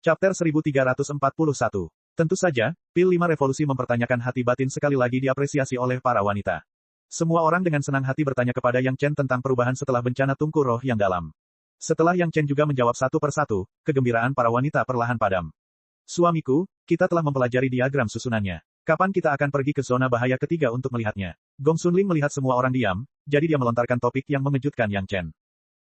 Chapter 1341. Tentu saja, pil 5 revolusi mempertanyakan hati batin sekali lagi diapresiasi oleh para wanita. Semua orang dengan senang hati bertanya kepada Yang Chen tentang perubahan setelah bencana tungku roh yang dalam. Setelah Yang Chen juga menjawab satu persatu, kegembiraan para wanita perlahan padam. Suamiku, kita telah mempelajari diagram susunannya. Kapan kita akan pergi ke zona bahaya ketiga untuk melihatnya? Gong Sunling melihat semua orang diam, jadi dia melontarkan topik yang mengejutkan Yang Chen.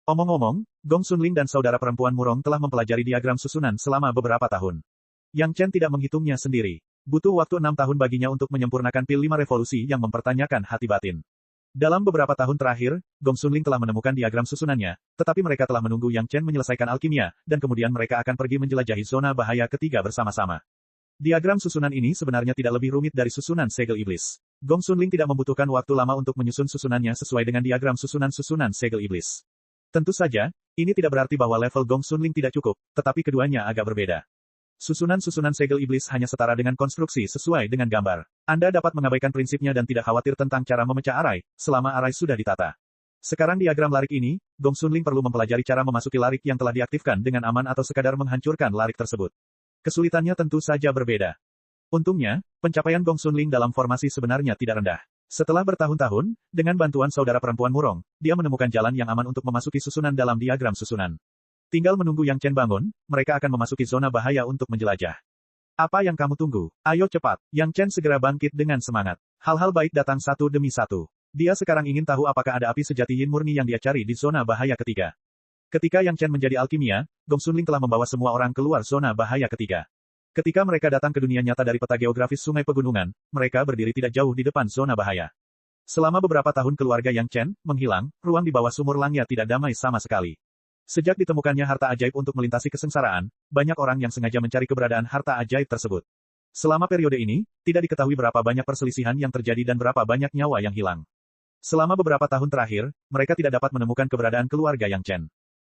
Omong-omong, Gong Sunling dan saudara perempuan Murong telah mempelajari diagram susunan selama beberapa tahun. Yang Chen tidak menghitungnya sendiri. Butuh waktu 6 tahun baginya untuk menyempurnakan pil 5 revolusi yang mempertanyakan hati batin. Dalam beberapa tahun terakhir, Gong Sunling telah menemukan diagram susunannya, tetapi mereka telah menunggu Yang Chen menyelesaikan alkimia, dan kemudian mereka akan pergi menjelajahi zona bahaya ketiga bersama-sama. Diagram susunan ini sebenarnya tidak lebih rumit dari susunan segel iblis. Gong Sunling tidak membutuhkan waktu lama untuk menyusun susunannya sesuai dengan diagram susunan segel iblis. Tentu saja, ini tidak berarti bahwa level Gong Sunling tidak cukup, tetapi keduanya agak berbeda. Susunan-susunan segel iblis hanya setara dengan konstruksi sesuai dengan gambar. Anda dapat mengabaikan prinsipnya dan tidak khawatir tentang cara memecah arai, selama arai sudah ditata. Sekarang diagram larik ini, Gong Sunling perlu mempelajari cara memasuki larik yang telah diaktifkan dengan aman atau sekadar menghancurkan larik tersebut. Kesulitannya tentu saja berbeda. Untungnya, pencapaian Gong Sunling dalam formasi sebenarnya tidak rendah. Setelah bertahun-tahun, dengan bantuan saudara perempuan Murong, dia menemukan jalan yang aman untuk memasuki susunan dalam diagram susunan. Tinggal menunggu Yang Chen bangun, mereka akan memasuki zona bahaya untuk menjelajah. Apa yang kamu tunggu? Ayo cepat. Yang Chen segera bangkit dengan semangat. Hal-hal baik datang satu demi satu. Dia sekarang ingin tahu apakah ada api sejati yin murni yang dia cari di zona bahaya ketiga. Ketika Yang Chen menjadi alkimia, Gong Sunling telah membawa semua orang keluar zona bahaya ketiga. Ketika mereka datang ke dunia nyata dari peta geografis sungai pegunungan, mereka berdiri tidak jauh di depan zona bahaya. Selama beberapa tahun keluarga Yang Chen menghilang, ruang di bawah sumur langya tidak damai sama sekali. Sejak ditemukannya harta ajaib untuk melintasi kesengsaraan, banyak orang yang sengaja mencari keberadaan harta ajaib tersebut. Selama periode ini, tidak diketahui berapa banyak perselisihan yang terjadi dan berapa banyak nyawa yang hilang. Selama beberapa tahun terakhir, mereka tidak dapat menemukan keberadaan keluarga Yang Chen.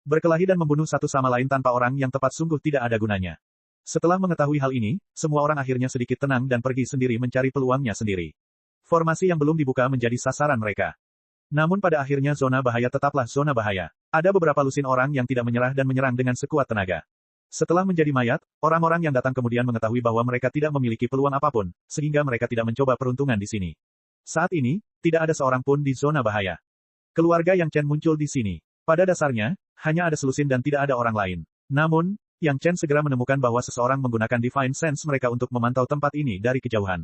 Berkelahi dan membunuh satu sama lain tanpa orang yang tepat sungguh tidak ada gunanya. Setelah mengetahui hal ini, semua orang akhirnya sedikit tenang dan pergi sendiri mencari peluangnya sendiri. Formasi yang belum dibuka menjadi sasaran mereka. Namun pada akhirnya zona bahaya tetaplah zona bahaya. Ada beberapa lusin orang yang tidak menyerah dan menyerang dengan sekuat tenaga. Setelah menjadi mayat, orang-orang yang datang kemudian mengetahui bahwa mereka tidak memiliki peluang apapun, sehingga mereka tidak mencoba peruntungan di sini. Saat ini, tidak ada seorang pun di zona bahaya. Keluarga Yang Chen muncul di sini. Pada dasarnya, hanya ada selusin dan tidak ada orang lain. Namun, Yang Chen segera menemukan bahwa seseorang menggunakan Divine Sense mereka untuk memantau tempat ini dari kejauhan.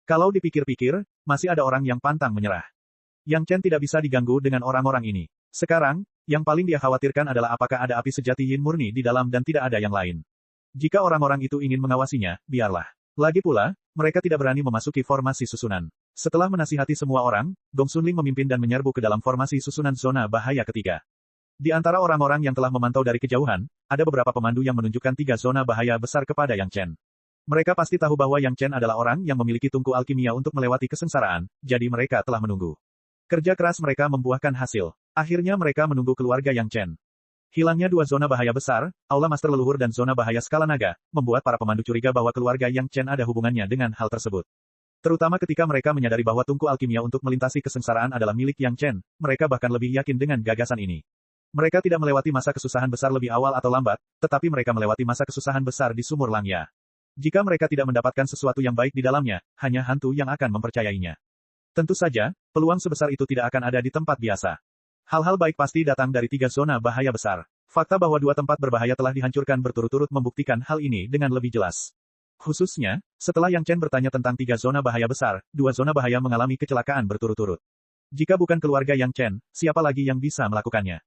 Kalau dipikir-pikir, masih ada orang yang pantang menyerah. Yang Chen tidak bisa diganggu dengan orang-orang ini. Sekarang, yang paling dia khawatirkan adalah apakah ada api sejati yin murni di dalam dan tidak ada yang lain. Jika orang-orang itu ingin mengawasinya, biarlah. Lagi pula, mereka tidak berani memasuki formasi susunan. Setelah menasihati semua orang, Gong Sunling memimpin dan menyerbu ke dalam formasi susunan zona bahaya ketiga. Di antara orang-orang yang telah memantau dari kejauhan, ada beberapa pemandu yang menunjukkan 3 zona bahaya besar kepada Yang Chen. Mereka pasti tahu bahwa Yang Chen adalah orang yang memiliki tungku alkimia untuk melewati kesengsaraan, jadi mereka telah menunggu. Kerja keras mereka membuahkan hasil. Akhirnya mereka menunggu keluarga Yang Chen. Hilangnya 2 zona bahaya besar, Aula Master Leluhur dan zona bahaya skala naga, membuat para pemandu curiga bahwa keluarga Yang Chen ada hubungannya dengan hal tersebut. Terutama ketika mereka menyadari bahwa tungku alkimia untuk melintasi kesengsaraan adalah milik Yang Chen, mereka bahkan lebih yakin dengan gagasan ini. Mereka tidak melewati masa kesusahan besar lebih awal atau lambat, tetapi mereka melewati masa kesusahan besar di sumur langya. Jika mereka tidak mendapatkan sesuatu yang baik di dalamnya, hanya hantu yang akan mempercayainya. Tentu saja, peluang sebesar itu tidak akan ada di tempat biasa. Hal-hal baik pasti datang dari 3 zona bahaya besar. Fakta bahwa 2 tempat berbahaya telah dihancurkan berturut-turut membuktikan hal ini dengan lebih jelas. Khususnya, setelah Yang Chen bertanya tentang 3 zona bahaya besar, 2 zona bahaya mengalami kecelakaan berturut-turut. Jika bukan keluarga Yang Chen, siapa lagi yang bisa melakukannya?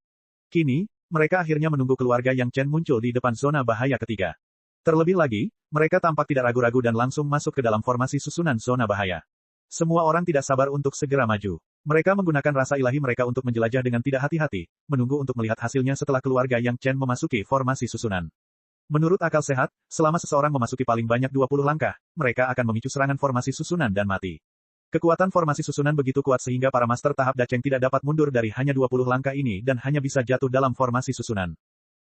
Kini, mereka akhirnya menunggu keluarga Yang Chen muncul di depan zona bahaya ketiga. Terlebih lagi, mereka tampak tidak ragu-ragu dan langsung masuk ke dalam formasi susunan zona bahaya. Semua orang tidak sabar untuk segera maju. Mereka menggunakan rasa ilahi mereka untuk menjelajah dengan tidak hati-hati, menunggu untuk melihat hasilnya setelah keluarga Yang Chen memasuki formasi susunan. Menurut akal sehat, selama seseorang memasuki paling banyak 20 langkah, mereka akan memicu serangan formasi susunan dan mati. Kekuatan formasi susunan begitu kuat sehingga para master tahap Dacheng tidak dapat mundur dari hanya 20 langkah ini dan hanya bisa jatuh dalam formasi susunan.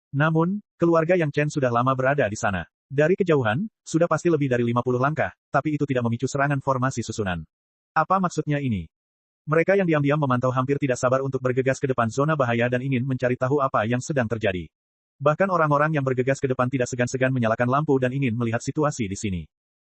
Namun, keluarga Yang Chen sudah lama berada di sana. Dari kejauhan, sudah pasti lebih dari 50 langkah, tapi itu tidak memicu serangan formasi susunan. Apa maksudnya ini? Mereka yang diam-diam memantau hampir tidak sabar untuk bergegas ke depan zona bahaya dan ingin mencari tahu apa yang sedang terjadi. Bahkan orang-orang yang bergegas ke depan tidak segan-segan menyalakan lampu dan ingin melihat situasi di sini.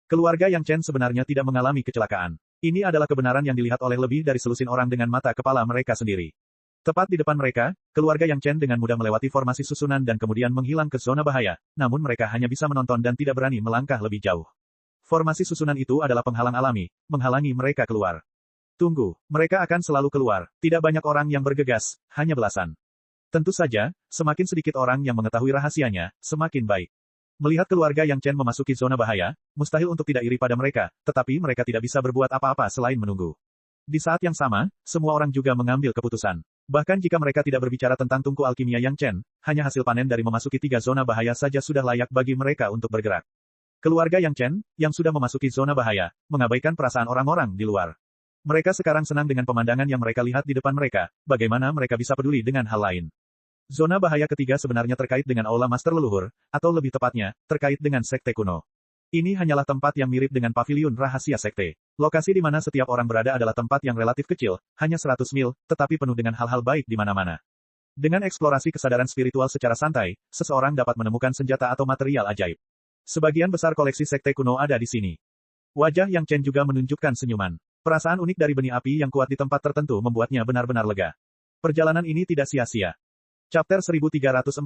Keluarga Yang Chen sebenarnya tidak mengalami kecelakaan. Ini adalah kebenaran yang dilihat oleh lebih dari selusin orang dengan mata kepala mereka sendiri. Tepat di depan mereka, keluarga Yang Chen dengan mudah melewati formasi susunan dan kemudian menghilang ke zona bahaya, namun mereka hanya bisa menonton dan tidak berani melangkah lebih jauh. Formasi susunan itu adalah penghalang alami, menghalangi mereka keluar. Tunggu, mereka akan selalu keluar. Tidak banyak orang yang bergegas, hanya belasan. Tentu saja, semakin sedikit orang yang mengetahui rahasianya, semakin baik. Melihat keluarga Yang Chen memasuki zona bahaya, mustahil untuk tidak iri pada mereka, tetapi mereka tidak bisa berbuat apa-apa selain menunggu. Di saat yang sama, semua orang juga mengambil keputusan. Bahkan jika mereka tidak berbicara tentang tungku alkimia Yang Chen, hanya hasil panen dari memasuki 3 zona bahaya saja sudah layak bagi mereka untuk bergerak. Keluarga Yang Chen, yang sudah memasuki zona bahaya, mengabaikan perasaan orang-orang di luar. Mereka sekarang senang dengan pemandangan yang mereka lihat di depan mereka, bagaimana mereka bisa peduli dengan hal lain. Zona bahaya ketiga sebenarnya terkait dengan Aula Master Leluhur, atau lebih tepatnya, terkait dengan Sekte Kuno. Ini hanyalah tempat yang mirip dengan paviliun rahasia sekte. Lokasi di mana setiap orang berada adalah tempat yang relatif kecil, hanya 100 mil, tetapi penuh dengan hal-hal baik di mana-mana. Dengan eksplorasi kesadaran spiritual secara santai, seseorang dapat menemukan senjata atau material ajaib. Sebagian besar koleksi Sekte Kuno ada di sini. Wajah Yang Chen juga menunjukkan senyuman. Perasaan unik dari benih api yang kuat di tempat tertentu membuatnya benar-benar lega. Perjalanan ini tidak sia-sia. Chapter 1342.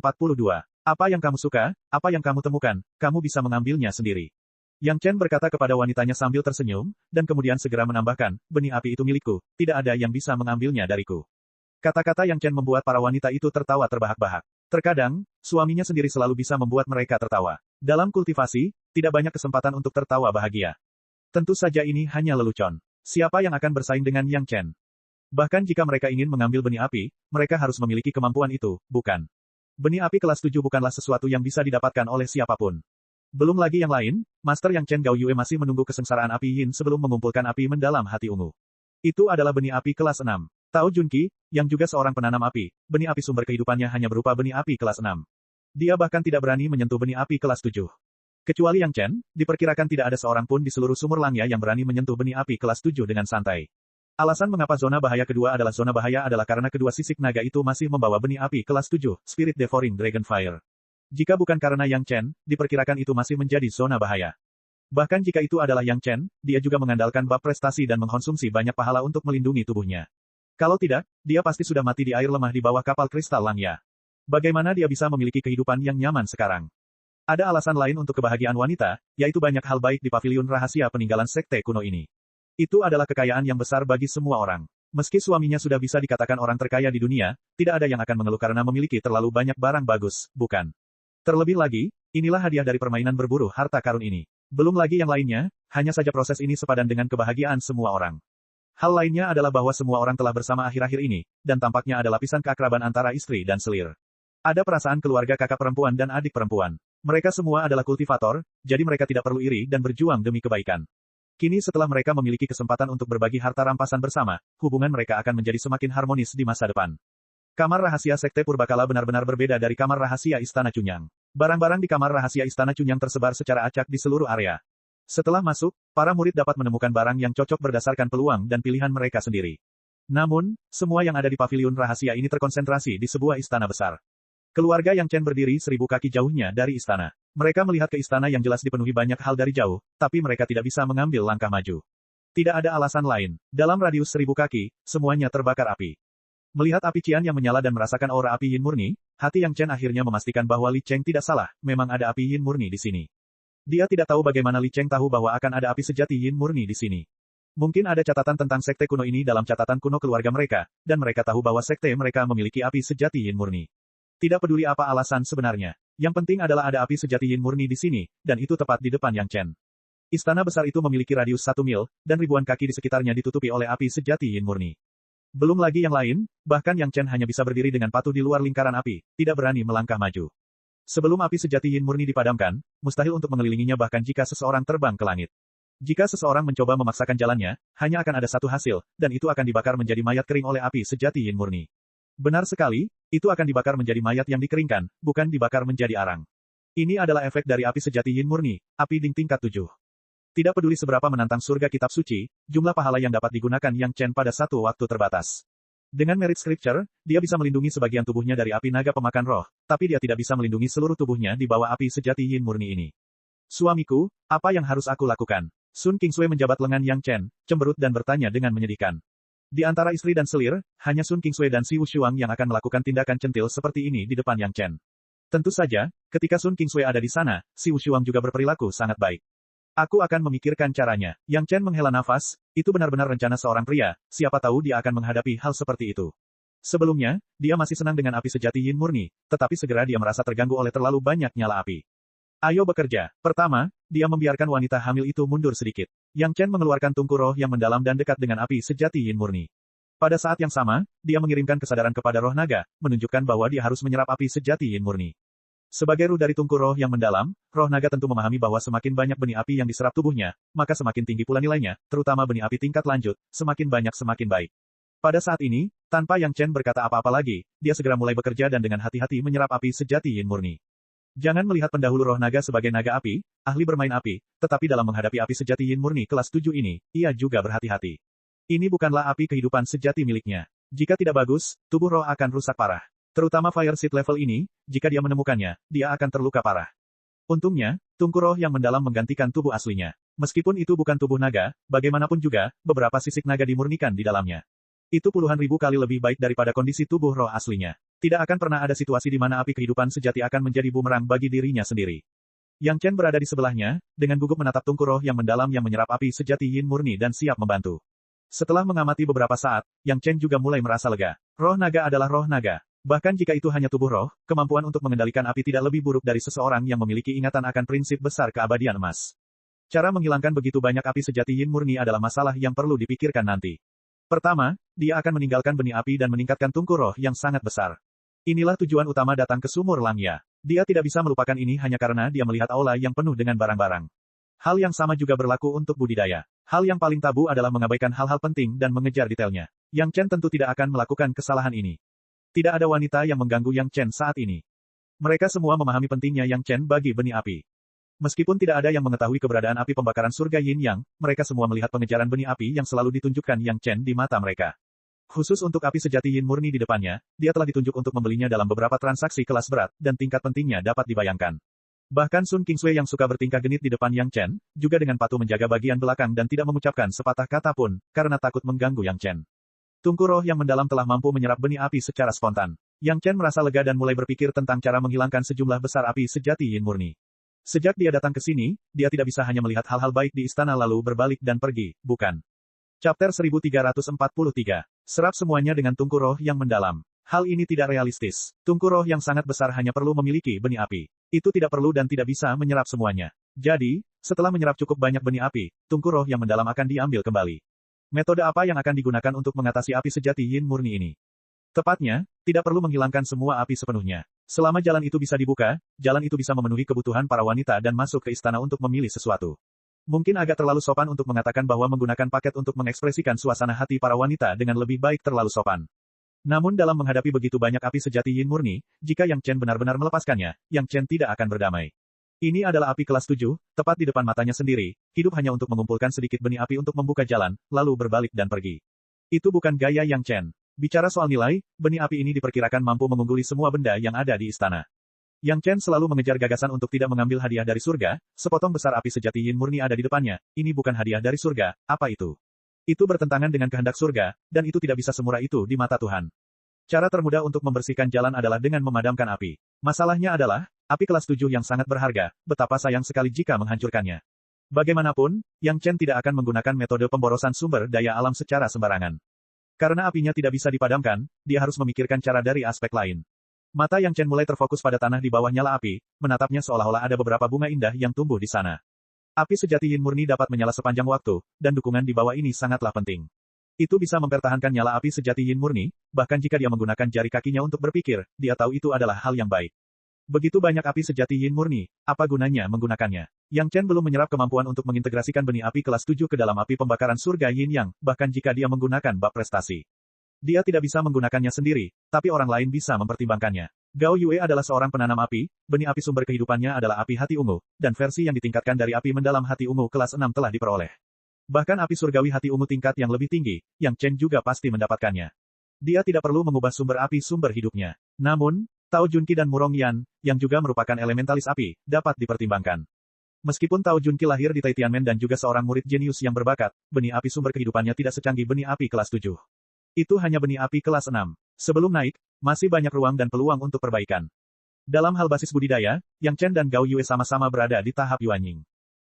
Apa yang kamu suka, apa yang kamu temukan, kamu bisa mengambilnya sendiri. Yang Chen berkata kepada wanitanya sambil tersenyum, dan kemudian segera menambahkan, benih api itu milikku, tidak ada yang bisa mengambilnya dariku. Kata-kata Yang Chen membuat para wanita itu tertawa terbahak-bahak. Terkadang, suaminya sendiri selalu bisa membuat mereka tertawa. Dalam kultivasi, tidak banyak kesempatan untuk tertawa bahagia. Tentu saja ini hanya lelucon. Siapa yang akan bersaing dengan Yang Chen? Bahkan jika mereka ingin mengambil benih api, mereka harus memiliki kemampuan itu, bukan? Benih api kelas 7 bukanlah sesuatu yang bisa didapatkan oleh siapapun. Belum lagi yang lain, Master Yang Chen Gao Yue masih menunggu kesengsaraan api yin sebelum mengumpulkan api mendalam hati ungu. Itu adalah benih api kelas 6. Tao Junqi, yang juga seorang penanam api, benih api sumber kehidupannya hanya berupa benih api kelas 6. Dia bahkan tidak berani menyentuh benih api kelas 7. Kecuali Yang Chen, diperkirakan tidak ada seorang pun di seluruh sumur langya yang berani menyentuh benih api kelas 7 dengan santai. Alasan mengapa zona bahaya kedua adalah karena kedua sisik naga itu masih membawa benih api kelas 7, Spirit Devouring Dragon Fire. Jika bukan karena Yang Chen, diperkirakan itu masih menjadi zona bahaya. Bahkan jika itu adalah Yang Chen, dia juga mengandalkan bab prestasi dan mengkonsumsi banyak pahala untuk melindungi tubuhnya. Kalau tidak, dia pasti sudah mati di air lemah di bawah kapal kristal Langya. Bagaimana dia bisa memiliki kehidupan yang nyaman sekarang? Ada alasan lain untuk kebahagiaan wanita, yaitu banyak hal baik di paviliun rahasia peninggalan Sekte Kuno ini. Itu adalah kekayaan yang besar bagi semua orang. Meski suaminya sudah bisa dikatakan orang terkaya di dunia, tidak ada yang akan mengeluh karena memiliki terlalu banyak barang bagus, bukan? Terlebih lagi, inilah hadiah dari permainan berburu harta karun ini. Belum lagi yang lainnya, hanya saja proses ini sepadan dengan kebahagiaan semua orang. Hal lainnya adalah bahwa semua orang telah bersama akhir-akhir ini, dan tampaknya ada lapisan keakraban antara istri dan selir. Ada perasaan keluarga kakak perempuan dan adik perempuan. Mereka semua adalah kultivator, jadi mereka tidak perlu iri dan berjuang demi kebaikan. Kini setelah mereka memiliki kesempatan untuk berbagi harta rampasan bersama, hubungan mereka akan menjadi semakin harmonis di masa depan. Kamar rahasia Sekte Purbakala benar-benar berbeda dari kamar rahasia Istana Cunyang. Barang-barang di kamar rahasia Istana Cunyang tersebar secara acak di seluruh area. Setelah masuk, para murid dapat menemukan barang yang cocok berdasarkan peluang dan pilihan mereka sendiri. Namun, semua yang ada di paviliun rahasia ini terkonsentrasi di sebuah istana besar. Keluarga Yang Chen berdiri 1000 kaki jauhnya dari istana. Mereka melihat ke istana yang jelas dipenuhi banyak hal dari jauh, tapi mereka tidak bisa mengambil langkah maju. Tidak ada alasan lain. Dalam radius 1000 kaki, semuanya terbakar api. Melihat api cian yang menyala dan merasakan aura api yin murni, hati Yang Chen akhirnya memastikan bahwa Li Cheng tidak salah, memang ada api yin murni di sini. Dia tidak tahu bagaimana Li Cheng tahu bahwa akan ada api sejati yin murni di sini. Mungkin ada catatan tentang sekte kuno ini dalam catatan kuno keluarga mereka, dan mereka tahu bahwa sekte mereka memiliki api sejati yin murni. Tidak peduli apa alasan sebenarnya. Yang penting adalah ada api sejati yin murni di sini, dan itu tepat di depan Yang Chen. Istana besar itu memiliki radius 1 mil, dan ribuan kaki di sekitarnya ditutupi oleh api sejati yin murni. Belum lagi yang lain, bahkan Yang Chen hanya bisa berdiri dengan patuh di luar lingkaran api, tidak berani melangkah maju. Sebelum api sejati yin murni dipadamkan, mustahil untuk mengelilinginya bahkan jika seseorang terbang ke langit. Jika seseorang mencoba memaksakan jalannya, hanya akan ada satu hasil, dan itu akan dibakar menjadi mayat kering oleh api sejati yin murni. Benar sekali, itu akan dibakar menjadi mayat yang dikeringkan, bukan dibakar menjadi arang. Ini adalah efek dari api sejati yin murni, api ding tingkat 7. Tidak peduli seberapa menantang surga kitab suci, jumlah pahala yang dapat digunakan Yang Chen pada satu waktu terbatas. Dengan merit scripture, dia bisa melindungi sebagian tubuhnya dari api naga pemakan roh, tapi dia tidak bisa melindungi seluruh tubuhnya di bawah api sejati yin murni ini. Suamiku, apa yang harus aku lakukan? Sun Qingsui menjabat lengan Yang Chen, cemberut dan bertanya dengan menyedihkan. Di antara istri dan selir, hanya Sun Qingsui dan Si Wushuang yang akan melakukan tindakan centil seperti ini di depan Yang Chen. Tentu saja, ketika Sun Qingsui ada di sana, Si Wushuang juga berperilaku sangat baik. Aku akan memikirkan caranya. Yang Chen menghela nafas, itu benar-benar rencana seorang pria, siapa tahu dia akan menghadapi hal seperti itu. Sebelumnya, dia masih senang dengan api sejati yin murni, tetapi segera dia merasa terganggu oleh terlalu banyak nyala api. Ayo bekerja. Pertama, dia membiarkan wanita hamil itu mundur sedikit. Yang Chen mengeluarkan tungku roh yang mendalam dan dekat dengan api sejati yin murni. Pada saat yang sama, dia mengirimkan kesadaran kepada roh naga, menunjukkan bahwa dia harus menyerap api sejati yin murni. Sebagai ruh dari tungku roh yang mendalam, roh naga tentu memahami bahwa semakin banyak benih api yang diserap tubuhnya, maka semakin tinggi pula nilainya, terutama benih api tingkat lanjut, semakin banyak semakin baik. Pada saat ini, tanpa Yang Chen berkata apa-apa lagi, dia segera mulai bekerja dan dengan hati-hati menyerap api sejati yin murni. Jangan melihat pendahulu roh naga sebagai naga api, ahli bermain api, tetapi dalam menghadapi api sejati yin murni kelas 7 ini, ia juga berhati-hati. Ini bukanlah api kehidupan sejati miliknya. Jika tidak bagus, tubuh roh akan rusak parah. Terutama Fire Seed level ini, jika dia menemukannya, dia akan terluka parah. Untungnya, tungku roh yang mendalam menggantikan tubuh aslinya. Meskipun itu bukan tubuh naga, bagaimanapun juga, beberapa sisik naga dimurnikan di dalamnya. Itu puluhan ribu kali lebih baik daripada kondisi tubuh roh aslinya. Tidak akan pernah ada situasi di mana api kehidupan sejati akan menjadi bumerang bagi dirinya sendiri. Yang Chen berada di sebelahnya, dengan gugup menatap tungku roh yang mendalam yang menyerap api sejati yin murni dan siap membantu. Setelah mengamati beberapa saat, Yang Chen juga mulai merasa lega. Roh naga adalah roh naga. Bahkan jika itu hanya tubuh roh, kemampuan untuk mengendalikan api tidak lebih buruk dari seseorang yang memiliki ingatan akan prinsip besar keabadian emas. Cara menghilangkan begitu banyak api sejati yin murni adalah masalah yang perlu dipikirkan nanti. Pertama, dia akan meninggalkan benih api dan meningkatkan tungku roh yang sangat besar. Inilah tujuan utama datang ke sumur Langya. Dia tidak bisa melupakan ini hanya karena dia melihat aula yang penuh dengan barang-barang. Hal yang sama juga berlaku untuk budidaya. Hal yang paling tabu adalah mengabaikan hal-hal penting dan mengejar detailnya. Yang Chen tentu tidak akan melakukan kesalahan ini. Tidak ada wanita yang mengganggu Yang Chen saat ini. Mereka semua memahami pentingnya Yang Chen bagi benih api. Meskipun tidak ada yang mengetahui keberadaan api pembakaran surga Yin Yang, mereka semua melihat pengejaran benih api yang selalu ditunjukkan Yang Chen di mata mereka. Khusus untuk api sejati yin murni di depannya, dia telah ditunjuk untuk membelinya dalam beberapa transaksi kelas berat, dan tingkat pentingnya dapat dibayangkan. Bahkan Sun Qingsui yang suka bertingkah genit di depan Yang Chen, juga dengan patuh menjaga bagian belakang dan tidak mengucapkan sepatah kata pun, karena takut mengganggu Yang Chen. Tungku roh yang mendalam telah mampu menyerap benih api secara spontan. Yang Chen merasa lega dan mulai berpikir tentang cara menghilangkan sejumlah besar api sejati yin murni. Sejak dia datang ke sini, dia tidak bisa hanya melihat hal-hal baik di istana lalu berbalik dan pergi, bukan? Chapter 1343. Serap semuanya dengan tungku roh yang mendalam. Hal ini tidak realistis. Tungku roh yang sangat besar hanya perlu memiliki benih api. Itu tidak perlu dan tidak bisa menyerap semuanya. Jadi, setelah menyerap cukup banyak benih api, tungku roh yang mendalam akan diambil kembali. Metode apa yang akan digunakan untuk mengatasi api sejati yin murni ini? Tepatnya, tidak perlu menghilangkan semua api sepenuhnya. Selama jalan itu bisa dibuka, jalan itu bisa memenuhi kebutuhan para wanita dan masuk ke istana untuk memilih sesuatu. Mungkin agak terlalu sopan untuk mengatakan bahwa menggunakan paket untuk mengekspresikan suasana hati para wanita dengan lebih baik terlalu sopan. Namun dalam menghadapi begitu banyak api sejati yin murni, jika Yang Chen benar-benar melepaskannya, Yang Chen tidak akan berdamai. Ini adalah api kelas 7, tepat di depan matanya sendiri, hidup hanya untuk mengumpulkan sedikit benih api untuk membuka jalan, lalu berbalik dan pergi. Itu bukan gaya Yang Chen. Bicara soal nilai, benih api ini diperkirakan mampu mengungguli semua benda yang ada di istana. Yang Chen selalu mengejar gagasan untuk tidak mengambil hadiah dari surga, sepotong besar api sejati yin murni ada di depannya, ini bukan hadiah dari surga, apa itu? Itu bertentangan dengan kehendak surga, dan itu tidak bisa semurah itu di mata Tuhan. Cara termudah untuk membersihkan jalan adalah dengan memadamkan api. Masalahnya adalah, api kelas 7 yang sangat berharga, betapa sayang sekali jika menghancurkannya. Bagaimanapun, Yang Chen tidak akan menggunakan metode pemborosan sumber daya alam secara sembarangan. Karena apinya tidak bisa dipadamkan, dia harus memikirkan cara dari aspek lain. Mata Yang Chen mulai terfokus pada tanah di bawah nyala api, menatapnya seolah-olah ada beberapa bunga indah yang tumbuh di sana. Api sejati yin murni dapat menyala sepanjang waktu, dan dukungan di bawah ini sangatlah penting. Itu bisa mempertahankan nyala api sejati yin murni, bahkan jika dia menggunakan jari kakinya untuk berpikir, dia tahu itu adalah hal yang baik. Begitu banyak api sejati yin murni, apa gunanya menggunakannya? Yang Chen belum menyerap kemampuan untuk mengintegrasikan benih api kelas 7 ke dalam api pembakaran surga yin yang, bahkan jika dia menggunakan bab prestasi. Dia tidak bisa menggunakannya sendiri, tapi orang lain bisa mempertimbangkannya. Gao Yue adalah seorang penanam api, benih api sumber kehidupannya adalah api hati ungu, dan versi yang ditingkatkan dari api mendalam hati ungu kelas 6 telah diperoleh. Bahkan api surgawi hati ungu tingkat yang lebih tinggi, Yang Chen juga pasti mendapatkannya. Dia tidak perlu mengubah sumber api sumber hidupnya. Namun, Tao Junqi dan Murong Yan, yang juga merupakan elementalis api, dapat dipertimbangkan. Meskipun Tao Junqi lahir di Taitianmen dan juga seorang murid jenius yang berbakat, benih api sumber kehidupannya tidak secanggih benih api kelas 7. Itu hanya benih api kelas 6. Sebelum naik, masih banyak ruang dan peluang untuk perbaikan. Dalam hal basis budidaya, Yang Chen dan Gao Yue sama-sama berada di tahap Yuanying.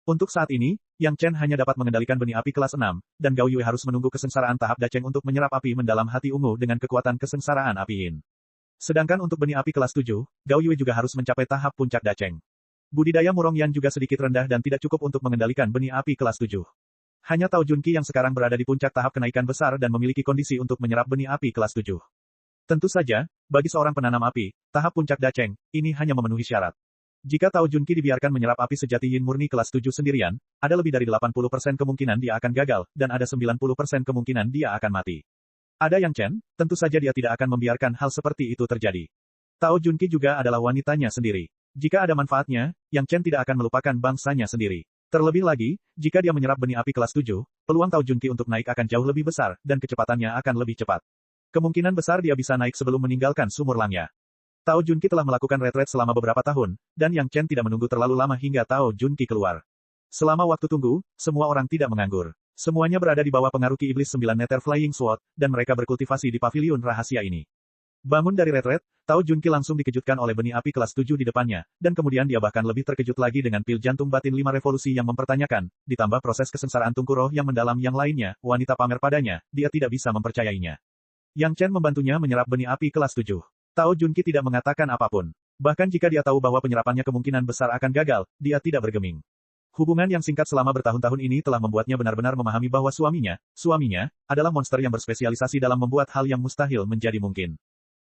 Untuk saat ini, Yang Chen hanya dapat mengendalikan benih api kelas 6, dan Gao Yue harus menunggu kesengsaraan tahap Dacheng untuk menyerap api mendalam hati ungu dengan kekuatan kesengsaraan api Yin. Sedangkan untuk benih api kelas 7, Gao Yue juga harus mencapai tahap puncak Dacheng. Budidaya Murong Yan juga sedikit rendah dan tidak cukup untuk mengendalikan benih api kelas 7. Hanya Tao Junqi yang sekarang berada di puncak tahap kenaikan besar dan memiliki kondisi untuk menyerap benih api kelas 7. Tentu saja, bagi seorang penanam api, tahap puncak Dacheng, ini hanya memenuhi syarat. Jika Tao Junqi dibiarkan menyerap api sejati Yin murni kelas 7 sendirian, ada lebih dari 80% kemungkinan dia akan gagal, dan ada 90% kemungkinan dia akan mati. Ada Yang Chen, tentu saja dia tidak akan membiarkan hal seperti itu terjadi. Tao Junqi juga adalah wanitanya sendiri. Jika ada manfaatnya, Yang Chen tidak akan melupakan bangsanya sendiri. Terlebih lagi, jika dia menyerap benih api kelas 7, peluang Tao Junqi untuk naik akan jauh lebih besar, dan kecepatannya akan lebih cepat. Kemungkinan besar dia bisa naik sebelum meninggalkan sumur Langya. Tao Junqi telah melakukan retret selama beberapa tahun, dan Yang Chen tidak menunggu terlalu lama hingga Tao Junqi keluar. Selama waktu tunggu, semua orang tidak menganggur. Semuanya berada di bawah pengaruh Ki Iblis 9 Nether Flying Sword, dan mereka berkultivasi di paviliun rahasia ini. Bangun dari retret, Tao Junqi langsung dikejutkan oleh benih api kelas 7 di depannya, dan kemudian dia bahkan lebih terkejut lagi dengan pil jantung batin 5 revolusi yang mempertanyakan, ditambah proses kesengsaraan tungku roh yang mendalam yang lainnya, wanita pamer padanya, dia tidak bisa mempercayainya. Yang Chen membantunya menyerap benih api kelas 7. Tao Junqi tidak mengatakan apapun. Bahkan jika dia tahu bahwa penyerapannya kemungkinan besar akan gagal, dia tidak bergeming. Hubungan yang singkat selama bertahun-tahun ini telah membuatnya benar-benar memahami bahwa suaminya, adalah monster yang berspesialisasi dalam membuat hal yang mustahil menjadi mungkin.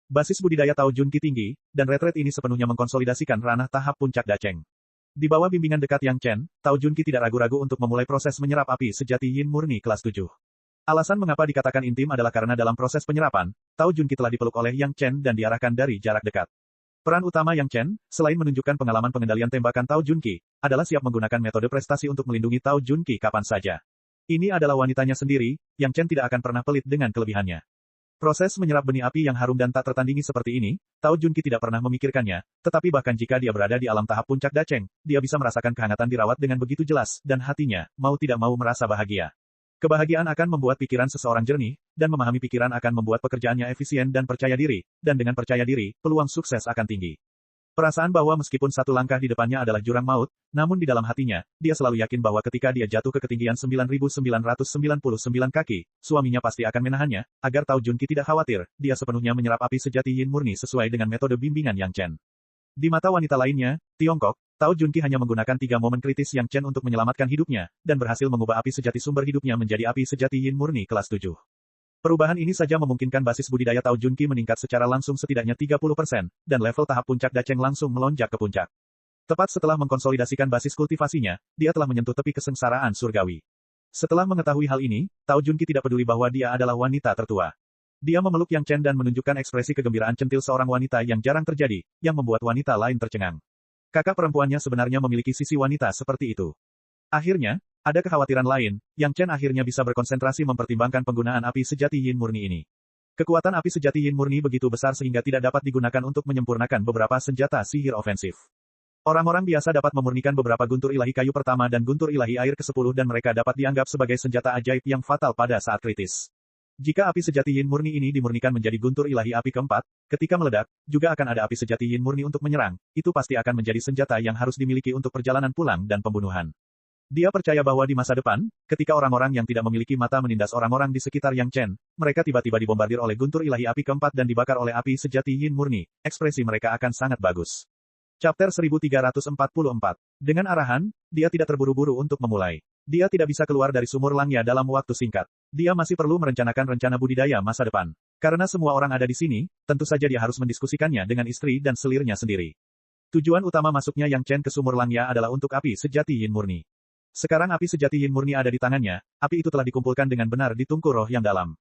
Basis budidaya Tao Junqi tinggi, dan retret ini sepenuhnya mengkonsolidasikan ranah tahap puncak Dacheng. Di bawah bimbingan dekat Yang Chen, Tao Junqi tidak ragu-ragu untuk memulai proses menyerap api sejati Yin murni kelas 7. Alasan mengapa dikatakan intim adalah karena dalam proses penyerapan, Tao Junqi telah dipeluk oleh Yang Chen dan diarahkan dari jarak dekat. Peran utama Yang Chen, selain menunjukkan pengalaman pengendalian tembakan Tao Junqi, adalah siap menggunakan metode prestasi untuk melindungi Tao Junqi kapan saja. Ini adalah wanitanya sendiri, Yang Chen tidak akan pernah pelit dengan kelebihannya. Proses menyerap benih api yang harum dan tak tertandingi seperti ini, Tao Junqi tidak pernah memikirkannya, tetapi bahkan jika dia berada di alam tahap puncak Dacheng, dia bisa merasakan kehangatan dirawat dengan begitu jelas, dan hatinya, mau tidak mau merasa bahagia. Kebahagiaan akan membuat pikiran seseorang jernih, dan memahami pikiran akan membuat pekerjaannya efisien dan percaya diri, dan dengan percaya diri, peluang sukses akan tinggi. Perasaan bahwa meskipun satu langkah di depannya adalah jurang maut, namun di dalam hatinya, dia selalu yakin bahwa ketika dia jatuh ke ketinggian 9.999 kaki, suaminya pasti akan menahannya, agar Tao Junqi tidak khawatir, dia sepenuhnya menyerap api sejati Yin murni sesuai dengan metode bimbingan Yang Chen. Di mata wanita lainnya, Tiongkok, Tao Junqi hanya menggunakan 3 momen kritis Yang Chen untuk menyelamatkan hidupnya, dan berhasil mengubah api sejati sumber hidupnya menjadi api sejati Yin murni kelas 7. Perubahan ini saja memungkinkan basis budidaya Tao Junqi meningkat secara langsung setidaknya 30%, dan level tahap puncak Dacheng langsung melonjak ke puncak. Tepat setelah mengkonsolidasikan basis kultivasinya, dia telah menyentuh tepi kesengsaraan surgawi. Setelah mengetahui hal ini, Tao Junqi tidak peduli bahwa dia adalah wanita tertua. Dia memeluk Yang Chen dan menunjukkan ekspresi kegembiraan centil seorang wanita yang jarang terjadi, yang membuat wanita lain tercengang. Kakak perempuannya sebenarnya memiliki sisi wanita seperti itu. Akhirnya, ada kekhawatiran lain, Yang Chen akhirnya bisa berkonsentrasi mempertimbangkan penggunaan api sejati Yin murni ini. Kekuatan api sejati Yin murni begitu besar sehingga tidak dapat digunakan untuk menyempurnakan beberapa senjata sihir ofensif. Orang-orang biasa dapat memurnikan beberapa guntur ilahi kayu pertama dan guntur ilahi air ke-10 dan mereka dapat dianggap sebagai senjata ajaib yang fatal pada saat kritis. Jika api sejati Yin murni ini dimurnikan menjadi guntur ilahi api keempat, ketika meledak, juga akan ada api sejati Yin murni untuk menyerang, itu pasti akan menjadi senjata yang harus dimiliki untuk perjalanan pulang dan pembunuhan. Dia percaya bahwa di masa depan, ketika orang-orang yang tidak memiliki mata menindas orang-orang di sekitar Yang Chen, mereka tiba-tiba dibombardir oleh guntur ilahi api keempat dan dibakar oleh api sejati Yin murni, ekspresi mereka akan sangat bagus. Chapter 1344. Dengan arahan, dia tidak terburu-buru untuk memulai. Dia tidak bisa keluar dari sumur Langya dalam waktu singkat. Dia masih perlu merencanakan rencana budidaya masa depan. Karena semua orang ada di sini, tentu saja dia harus mendiskusikannya dengan istri dan selirnya sendiri. Tujuan utama masuknya Yang Chen ke sumur Langya adalah untuk api sejati Yin murni. Sekarang api sejati Yin murni ada di tangannya, api itu telah dikumpulkan dengan benar di tungku roh yang dalam.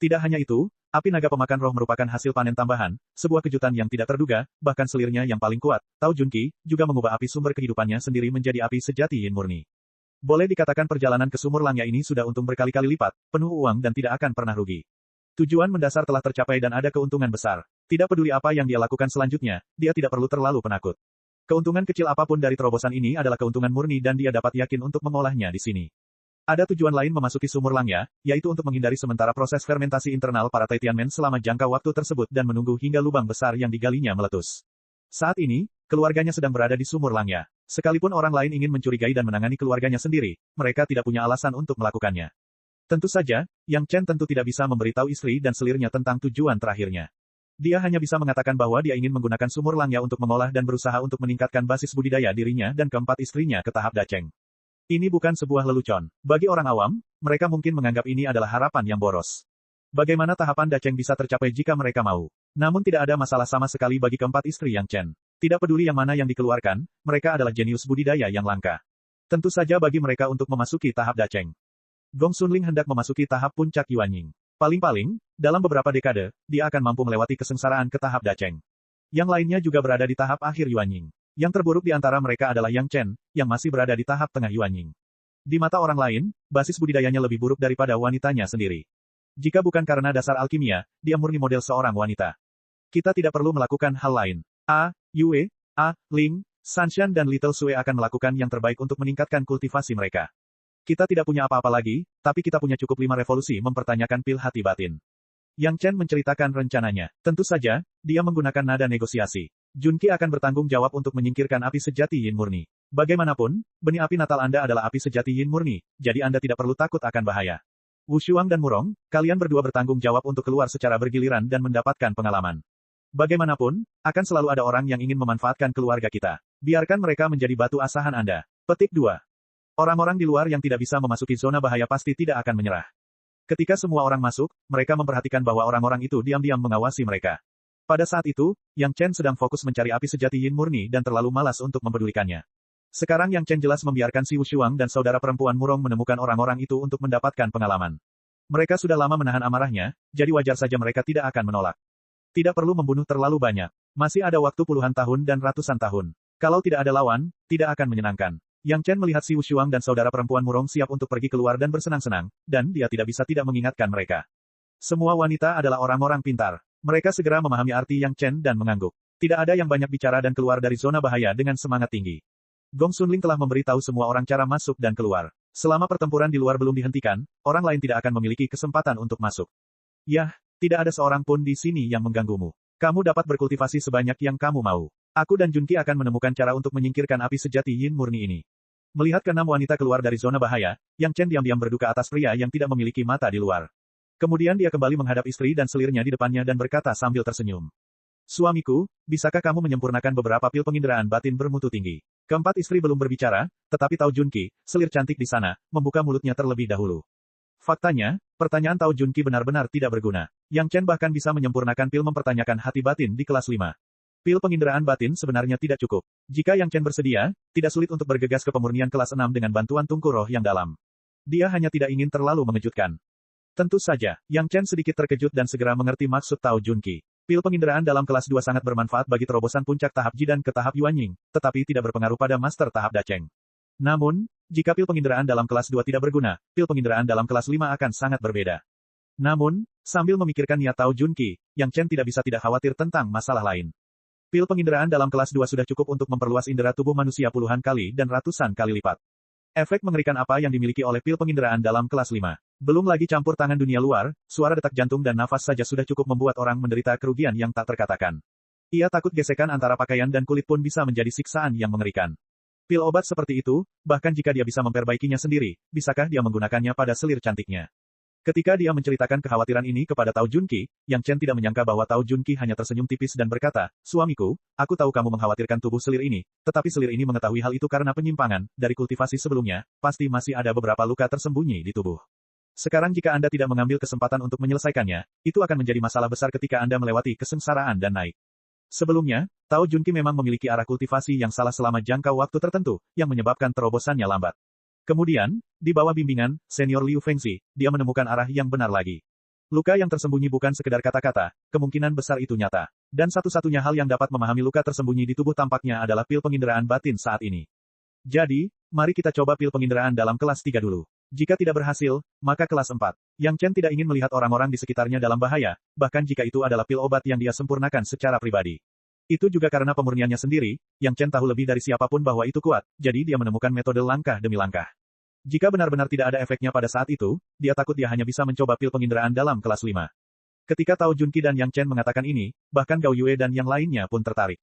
Tidak hanya itu, api naga pemakan roh merupakan hasil panen tambahan, sebuah kejutan yang tidak terduga, bahkan selirnya yang paling kuat, Tao Junqi, juga mengubah api sumber kehidupannya sendiri menjadi api sejati Yin murni. Boleh dikatakan perjalanan ke sumur Langya ini sudah untung berkali-kali lipat, penuh uang dan tidak akan pernah rugi. Tujuan mendasar telah tercapai dan ada keuntungan besar. Tidak peduli apa yang dia lakukan selanjutnya, dia tidak perlu terlalu penakut. Keuntungan kecil apapun dari terobosan ini adalah keuntungan murni dan dia dapat yakin untuk mengolahnya di sini. Ada tujuan lain memasuki sumur Langya, yaitu untuk menghindari sementara proses fermentasi internal para Tianmen selama jangka waktu tersebut dan menunggu hingga lubang besar yang digalinya meletus. Saat ini, keluarganya sedang berada di sumur Langya. Sekalipun orang lain ingin mencurigai dan menangani keluarganya sendiri, mereka tidak punya alasan untuk melakukannya. Tentu saja, Yang Chen tentu tidak bisa memberitahu istri dan selirnya tentang tujuan terakhirnya. Dia hanya bisa mengatakan bahwa dia ingin menggunakan sumur Langya untuk mengolah dan berusaha untuk meningkatkan basis budidaya dirinya dan keempat istrinya ke tahap daceng. Ini bukan sebuah lelucon. Bagi orang awam, mereka mungkin menganggap ini adalah harapan yang boros. Bagaimana tahapan daceng bisa tercapai jika mereka mau? Namun tidak ada masalah sama sekali bagi keempat istri Yang Chen. Tidak peduli yang mana yang dikeluarkan, mereka adalah jenius budidaya yang langka. Tentu saja bagi mereka untuk memasuki tahap daceng. Gong Xunling hendak memasuki tahap puncak Yuanying. Paling-paling, dalam beberapa dekade, dia akan mampu melewati kesengsaraan ke tahap daceng. Yang lainnya juga berada di tahap akhir Yuanying. Yang terburuk di antara mereka adalah Yang Chen, yang masih berada di tahap tengah Yuanying. Di mata orang lain, basis budidayanya lebih buruk daripada wanitanya sendiri. Jika bukan karena dasar alkimia, dia murni model seorang wanita. Kita tidak perlu melakukan hal lain. Yue, Ling, Sanshan dan Little Sue akan melakukan yang terbaik untuk meningkatkan kultivasi mereka. Kita tidak punya apa-apa lagi, tapi kita punya cukup 5 revolusi mempertanyakan pil hati batin. Yang Chen menceritakan rencananya. Tentu saja, dia menggunakan nada negosiasi. Junqi akan bertanggung jawab untuk menyingkirkan api sejati Yin murni. Bagaimanapun, benih api natal Anda adalah api sejati Yin murni, jadi Anda tidak perlu takut akan bahaya. Wu Shuang dan Murong, kalian berdua bertanggung jawab untuk keluar secara bergiliran dan mendapatkan pengalaman. Bagaimanapun, akan selalu ada orang yang ingin memanfaatkan keluarga kita. Biarkan mereka menjadi batu asahan Anda. Petik 2. Orang-orang di luar yang tidak bisa memasuki zona bahaya pasti tidak akan menyerah. Ketika semua orang masuk, mereka memperhatikan bahwa orang-orang itu diam-diam mengawasi mereka. Pada saat itu, Yang Chen sedang fokus mencari api sejati Yin murni dan terlalu malas untuk mempedulikannya. Sekarang Yang Chen jelas membiarkan si Wu Shuang dan saudara perempuan Murong menemukan orang-orang itu untuk mendapatkan pengalaman. Mereka sudah lama menahan amarahnya, jadi wajar saja mereka tidak akan menolak. Tidak perlu membunuh terlalu banyak. Masih ada waktu puluhan tahun dan ratusan tahun. Kalau tidak ada lawan, tidak akan menyenangkan. Yang Chen melihat si Wu Shuang dan saudara perempuan Murong siap untuk pergi keluar dan bersenang-senang, dan dia tidak bisa tidak mengingatkan mereka. Semua wanita adalah orang-orang pintar. Mereka segera memahami arti Yang Chen dan mengangguk. Tidak ada yang banyak bicara dan keluar dari zona bahaya dengan semangat tinggi. Gong Xunling telah memberitahu semua orang cara masuk dan keluar. Selama pertempuran di luar belum dihentikan, orang lain tidak akan memiliki kesempatan untuk masuk. Yah, tidak ada seorang pun di sini yang mengganggumu. Kamu dapat berkultivasi sebanyak yang kamu mau. Aku dan Junqi akan menemukan cara untuk menyingkirkan api sejati Yin murni ini. Melihat keenam wanita keluar dari zona bahaya, Yang Chen diam-diam berduka atas pria yang tidak memiliki mata di luar. Kemudian dia kembali menghadap istri dan selirnya di depannya dan berkata sambil tersenyum. Suamiku, bisakah kamu menyempurnakan beberapa pil penginderaan batin bermutu tinggi? Keempat istri belum berbicara, tetapi Tao Junqi, selir cantik di sana, membuka mulutnya terlebih dahulu. Faktanya, pertanyaan Tao Junqi benar-benar tidak berguna. Yang Chen bahkan bisa menyempurnakan pil mempertanyakan hati batin di kelas 5. Pil penginderaan batin sebenarnya tidak cukup. Jika Yang Chen bersedia, tidak sulit untuk bergegas ke pemurnian kelas 6 dengan bantuan tungku roh yang dalam. Dia hanya tidak ingin terlalu mengejutkan. Tentu saja, Yang Chen sedikit terkejut dan segera mengerti maksud Tao Junqi. Pil penginderaan dalam kelas 2 sangat bermanfaat bagi terobosan puncak tahap Jidan ke tahap Yuanying, tetapi tidak berpengaruh pada master tahap Daceng. Namun, jika pil penginderaan dalam kelas 2 tidak berguna, pil penginderaan dalam kelas 5 akan sangat berbeda. Namun, sambil memikirkan niat Tao Junqi, Yang Chen tidak bisa tidak khawatir tentang masalah lain. Pil penginderaan dalam kelas 2 sudah cukup untuk memperluas indera tubuh manusia puluhan kali dan ratusan kali lipat. Efek mengerikan apa yang dimiliki oleh pil penginderaan dalam kelas 5. Belum lagi campur tangan dunia luar, suara detak jantung dan nafas saja sudah cukup membuat orang menderita kerugian yang tak terkatakan. Ia takut gesekan antara pakaian dan kulit pun bisa menjadi siksaan yang mengerikan. Pil obat seperti itu, bahkan jika dia bisa memperbaikinya sendiri, bisakah dia menggunakannya pada selir cantiknya? Ketika dia menceritakan kekhawatiran ini kepada Tao Junqi, Yang Chen tidak menyangka bahwa Tao Junqi hanya tersenyum tipis dan berkata, "Suamiku, aku tahu kamu mengkhawatirkan tubuh selir ini, tetapi selir ini mengetahui hal itu karena penyimpangan, dari kultivasi sebelumnya, pasti masih ada beberapa luka tersembunyi di tubuh. Sekarang jika Anda tidak mengambil kesempatan untuk menyelesaikannya, itu akan menjadi masalah besar ketika Anda melewati kesengsaraan dan naik." Sebelumnya, Tao Junqi memang memiliki arah kultivasi yang salah selama jangka waktu tertentu, yang menyebabkan terobosannya lambat. Kemudian, di bawah bimbingan Senior Liu Fengxi, dia menemukan arah yang benar lagi. Luka yang tersembunyi bukan sekedar kata-kata, kemungkinan besar itu nyata. Dan satu-satunya hal yang dapat memahami luka tersembunyi di tubuh tampaknya adalah pil penginderaan batin saat ini. Jadi, mari kita coba pil penginderaan dalam kelas 3 dulu. Jika tidak berhasil, maka kelas 4. Yang Chen tidak ingin melihat orang-orang di sekitarnya dalam bahaya, bahkan jika itu adalah pil obat yang dia sempurnakan secara pribadi. Itu juga karena pemurniannya sendiri, Yang Chen tahu lebih dari siapapun bahwa itu kuat, jadi dia menemukan metode langkah demi langkah. Jika benar-benar tidak ada efeknya pada saat itu, dia takut dia hanya bisa mencoba pil penginderaan dalam kelas 5. Ketika Tao Junqi dan Yang Chen mengatakan ini, bahkan Gao Yue dan yang lainnya pun tertarik.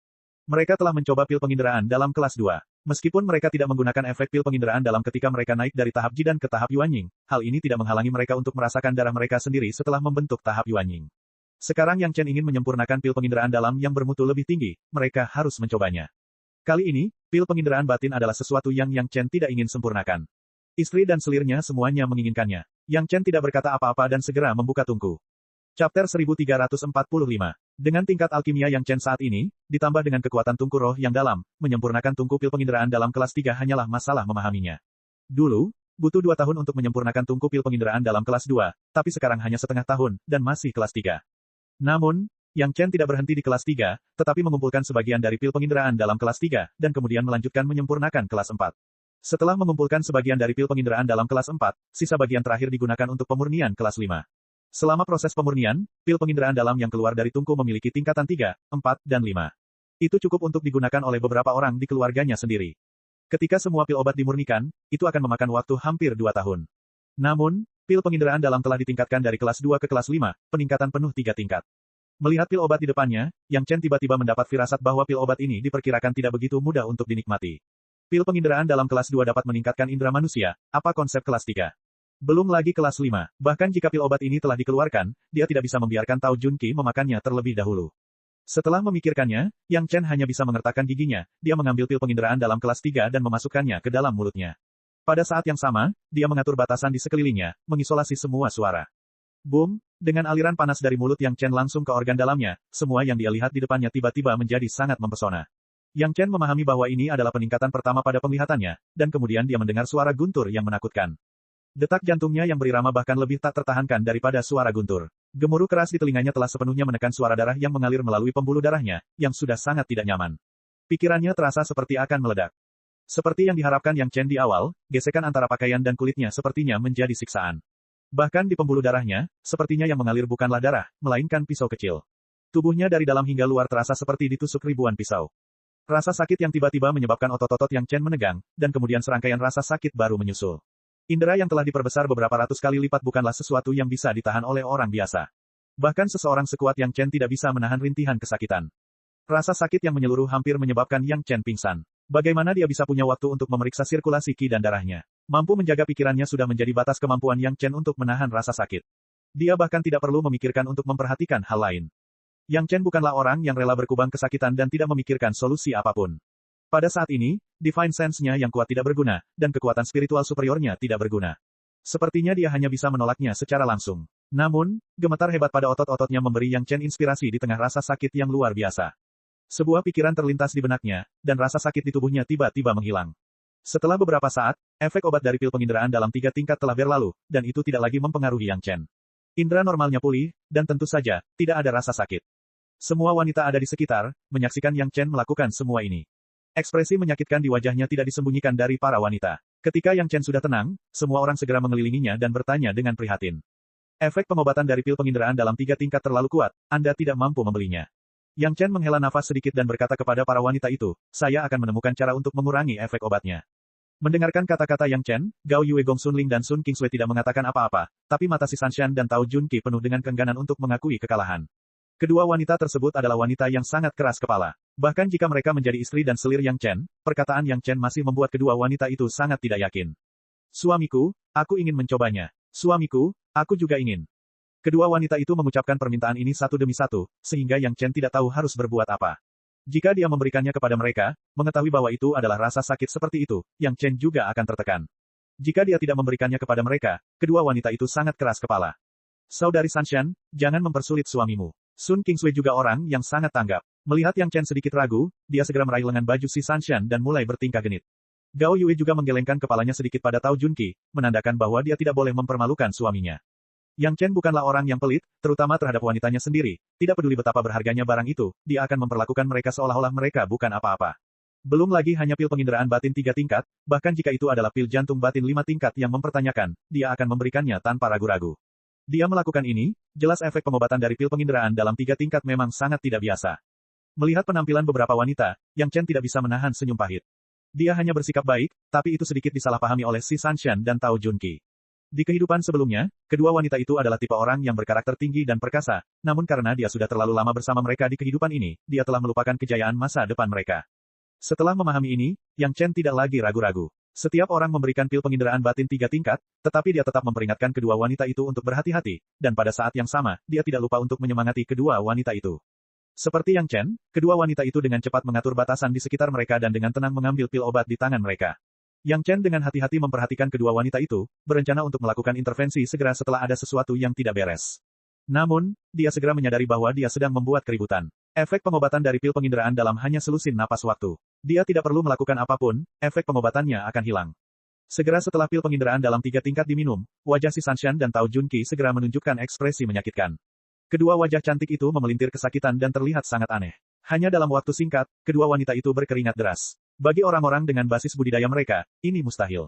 Mereka telah mencoba pil penginderaan dalam kelas 2. Meskipun mereka tidak menggunakan efek pil penginderaan dalam ketika mereka naik dari tahap Jidan ke tahap Yuanying, hal ini tidak menghalangi mereka untuk merasakan darah mereka sendiri setelah membentuk tahap Yuanying. Sekarang Yang Chen ingin menyempurnakan pil penginderaan dalam yang bermutu lebih tinggi, mereka harus mencobanya. Kali ini, pil penginderaan batin adalah sesuatu yang Yang Chen tidak ingin sempurnakan. Istri dan selirnya semuanya menginginkannya. Yang Chen tidak berkata apa-apa dan segera membuka tungku. Chapter 1345. Dengan tingkat alkimia Yang Chen saat ini, ditambah dengan kekuatan tungku roh yang dalam, menyempurnakan tungku pil penginderaan dalam kelas 3 hanyalah masalah memahaminya. Dulu, butuh 2 tahun untuk menyempurnakan tungku pil penginderaan dalam kelas 2, tapi sekarang hanya setengah tahun, dan masih kelas 3. Namun, Yang Chen tidak berhenti di kelas 3, tetapi mengumpulkan sebagian dari pil penginderaan dalam kelas 3, dan kemudian melanjutkan menyempurnakan kelas 4. Setelah mengumpulkan sebagian dari pil penginderaan dalam kelas 4, sisa bagian terakhir digunakan untuk pemurnian kelas 5. Selama proses pemurnian, pil penginderaan dalam yang keluar dari tungku memiliki tingkatan 3, 4, dan 5. Itu cukup untuk digunakan oleh beberapa orang di keluarganya sendiri. Ketika semua pil obat dimurnikan, itu akan memakan waktu hampir 2 tahun. Namun, pil penginderaan dalam telah ditingkatkan dari kelas 2 ke kelas 5, peningkatan penuh 3 tingkat. Melihat pil obat di depannya, Yang Chen tiba-tiba mendapat firasat bahwa pil obat ini diperkirakan tidak begitu mudah untuk dinikmati. Pil penginderaan dalam kelas 2 dapat meningkatkan indera manusia, apa konsep kelas 3? Belum lagi kelas 5. Bahkan jika pil obat ini telah dikeluarkan, dia tidak bisa membiarkan Tao Junqi memakannya terlebih dahulu. Setelah memikirkannya, Yang Chen hanya bisa mengertakkan giginya, dia mengambil pil penginderaan dalam kelas 3 dan memasukkannya ke dalam mulutnya. Pada saat yang sama, dia mengatur batasan di sekelilingnya, mengisolasi semua suara. Boom, dengan aliran panas dari mulut Yang Chen langsung ke organ dalamnya, semua yang dia lihat di depannya tiba-tiba menjadi sangat mempesona. Yang Chen memahami bahwa ini adalah peningkatan pertama pada penglihatannya, dan kemudian dia mendengar suara guntur yang menakutkan. Detak jantungnya yang berirama bahkan lebih tak tertahankan daripada suara guntur. Gemuruh keras di telinganya telah sepenuhnya menekan suara darah yang mengalir melalui pembuluh darahnya, yang sudah sangat tidak nyaman. Pikirannya terasa seperti akan meledak. Seperti yang diharapkan Yang Chen di awal, gesekan antara pakaian dan kulitnya sepertinya menjadi siksaan. Bahkan di pembuluh darahnya, sepertinya yang mengalir bukanlah darah, melainkan pisau kecil. Tubuhnya dari dalam hingga luar terasa seperti ditusuk ribuan pisau. Rasa sakit yang tiba-tiba menyebabkan otot-otot Yang Chen menegang, dan kemudian serangkaian rasa sakit baru menyusul. Indera yang telah diperbesar beberapa ratus kali lipat bukanlah sesuatu yang bisa ditahan oleh orang biasa. Bahkan seseorang sekuat Yang Chen tidak bisa menahan rintihan kesakitan. Rasa sakit yang menyeluruh hampir menyebabkan Yang Chen pingsan. Bagaimana dia bisa punya waktu untuk memeriksa sirkulasi qi dan darahnya? Mampu menjaga pikirannya sudah menjadi batas kemampuan Yang Chen untuk menahan rasa sakit. Dia bahkan tidak perlu memikirkan untuk memperhatikan hal lain. Yang Chen bukanlah orang yang rela berkubang kesakitan dan tidak memikirkan solusi apapun. Pada saat ini, Divine Sense-nya yang kuat tidak berguna, dan kekuatan spiritual superiornya tidak berguna. Sepertinya dia hanya bisa menolaknya secara langsung. Namun, gemetar hebat pada otot-ototnya memberi Yang Chen inspirasi di tengah rasa sakit yang luar biasa. Sebuah pikiran terlintas di benaknya, dan rasa sakit di tubuhnya tiba-tiba menghilang. Setelah beberapa saat, efek obat dari pil penginderaan dalam 3 tingkat telah berlalu, dan itu tidak lagi mempengaruhi Yang Chen. Indera normalnya pulih, dan tentu saja, tidak ada rasa sakit. Semua wanita ada di sekitar, menyaksikan Yang Chen melakukan semua ini. Ekspresi menyakitkan di wajahnya tidak disembunyikan dari para wanita. Ketika Yang Chen sudah tenang, semua orang segera mengelilinginya dan bertanya dengan prihatin. Efek pengobatan dari pil penginderaan dalam 3 tingkat terlalu kuat, Anda tidak mampu membelinya. Yang Chen menghela nafas sedikit dan berkata kepada para wanita itu, saya akan menemukan cara untuk mengurangi efek obatnya. Mendengarkan kata-kata Yang Chen, Gao Yue Gong Sunling dan Sun Kingsui tidak mengatakan apa-apa, tapi mata si Sanshan dan Tao Junqi penuh dengan keengganan untuk mengakui kekalahan. Kedua wanita tersebut adalah wanita yang sangat keras kepala. Bahkan jika mereka menjadi istri dan selir Yang Chen, perkataan Yang Chen masih membuat kedua wanita itu sangat tidak yakin. Suamiku, aku ingin mencobanya. Suamiku, aku juga ingin. Kedua wanita itu mengucapkan permintaan ini satu demi satu, sehingga Yang Chen tidak tahu harus berbuat apa. Jika dia memberikannya kepada mereka, mengetahui bahwa itu adalah rasa sakit seperti itu, Yang Chen juga akan tertekan. Jika dia tidak memberikannya kepada mereka, kedua wanita itu sangat keras kepala. Saudari Sanshan, jangan mempersulit suamimu. Sun Kingsui juga orang yang sangat tanggap. Melihat Yang Chen sedikit ragu, dia segera meraih lengan baju si Sanshan dan mulai bertingkah genit. Gao Yue juga menggelengkan kepalanya sedikit pada Tao Junqi, menandakan bahwa dia tidak boleh mempermalukan suaminya. Yang Chen bukanlah orang yang pelit, terutama terhadap wanitanya sendiri, tidak peduli betapa berharganya barang itu, dia akan memperlakukan mereka seolah-olah mereka bukan apa-apa. Belum lagi hanya pil penginderaan batin 3 tingkat, bahkan jika itu adalah pil jantung batin 5 tingkat yang mempertanyakan, dia akan memberikannya tanpa ragu-ragu. Dia melakukan ini, jelas efek pengobatan dari pil penginderaan dalam 3 tingkat memang sangat tidak biasa. Melihat penampilan beberapa wanita, Yang Chen tidak bisa menahan senyum pahit. Dia hanya bersikap baik, tapi itu sedikit disalahpahami oleh Si Sanshan dan Tao Junqi. Di kehidupan sebelumnya, kedua wanita itu adalah tipe orang yang berkarakter tinggi dan perkasa, namun karena dia sudah terlalu lama bersama mereka di kehidupan ini, dia telah melupakan kejayaan masa depan mereka. Setelah memahami ini, Yang Chen tidak lagi ragu-ragu. Setiap orang memberikan pil penginderaan batin 3 tingkat, tetapi dia tetap memperingatkan kedua wanita itu untuk berhati-hati, dan pada saat yang sama, dia tidak lupa untuk menyemangati kedua wanita itu. Seperti Yang Chen, kedua wanita itu dengan cepat mengatur batasan di sekitar mereka dan dengan tenang mengambil pil obat di tangan mereka. Yang Chen dengan hati-hati memperhatikan kedua wanita itu, berencana untuk melakukan intervensi segera setelah ada sesuatu yang tidak beres. Namun, dia segera menyadari bahwa dia sedang membuat keributan. Efek pengobatan dari pil penginderaan dalam hanya selusin napas waktu. Dia tidak perlu melakukan apapun, efek pengobatannya akan hilang. Segera setelah pil penginderaan dalam 3 tingkat diminum, wajah Si Sanshan dan Tao Junqi segera menunjukkan ekspresi menyakitkan. Kedua wajah cantik itu memelintir kesakitan dan terlihat sangat aneh. Hanya dalam waktu singkat, kedua wanita itu berkeringat deras. Bagi orang-orang dengan basis budidaya mereka, ini mustahil.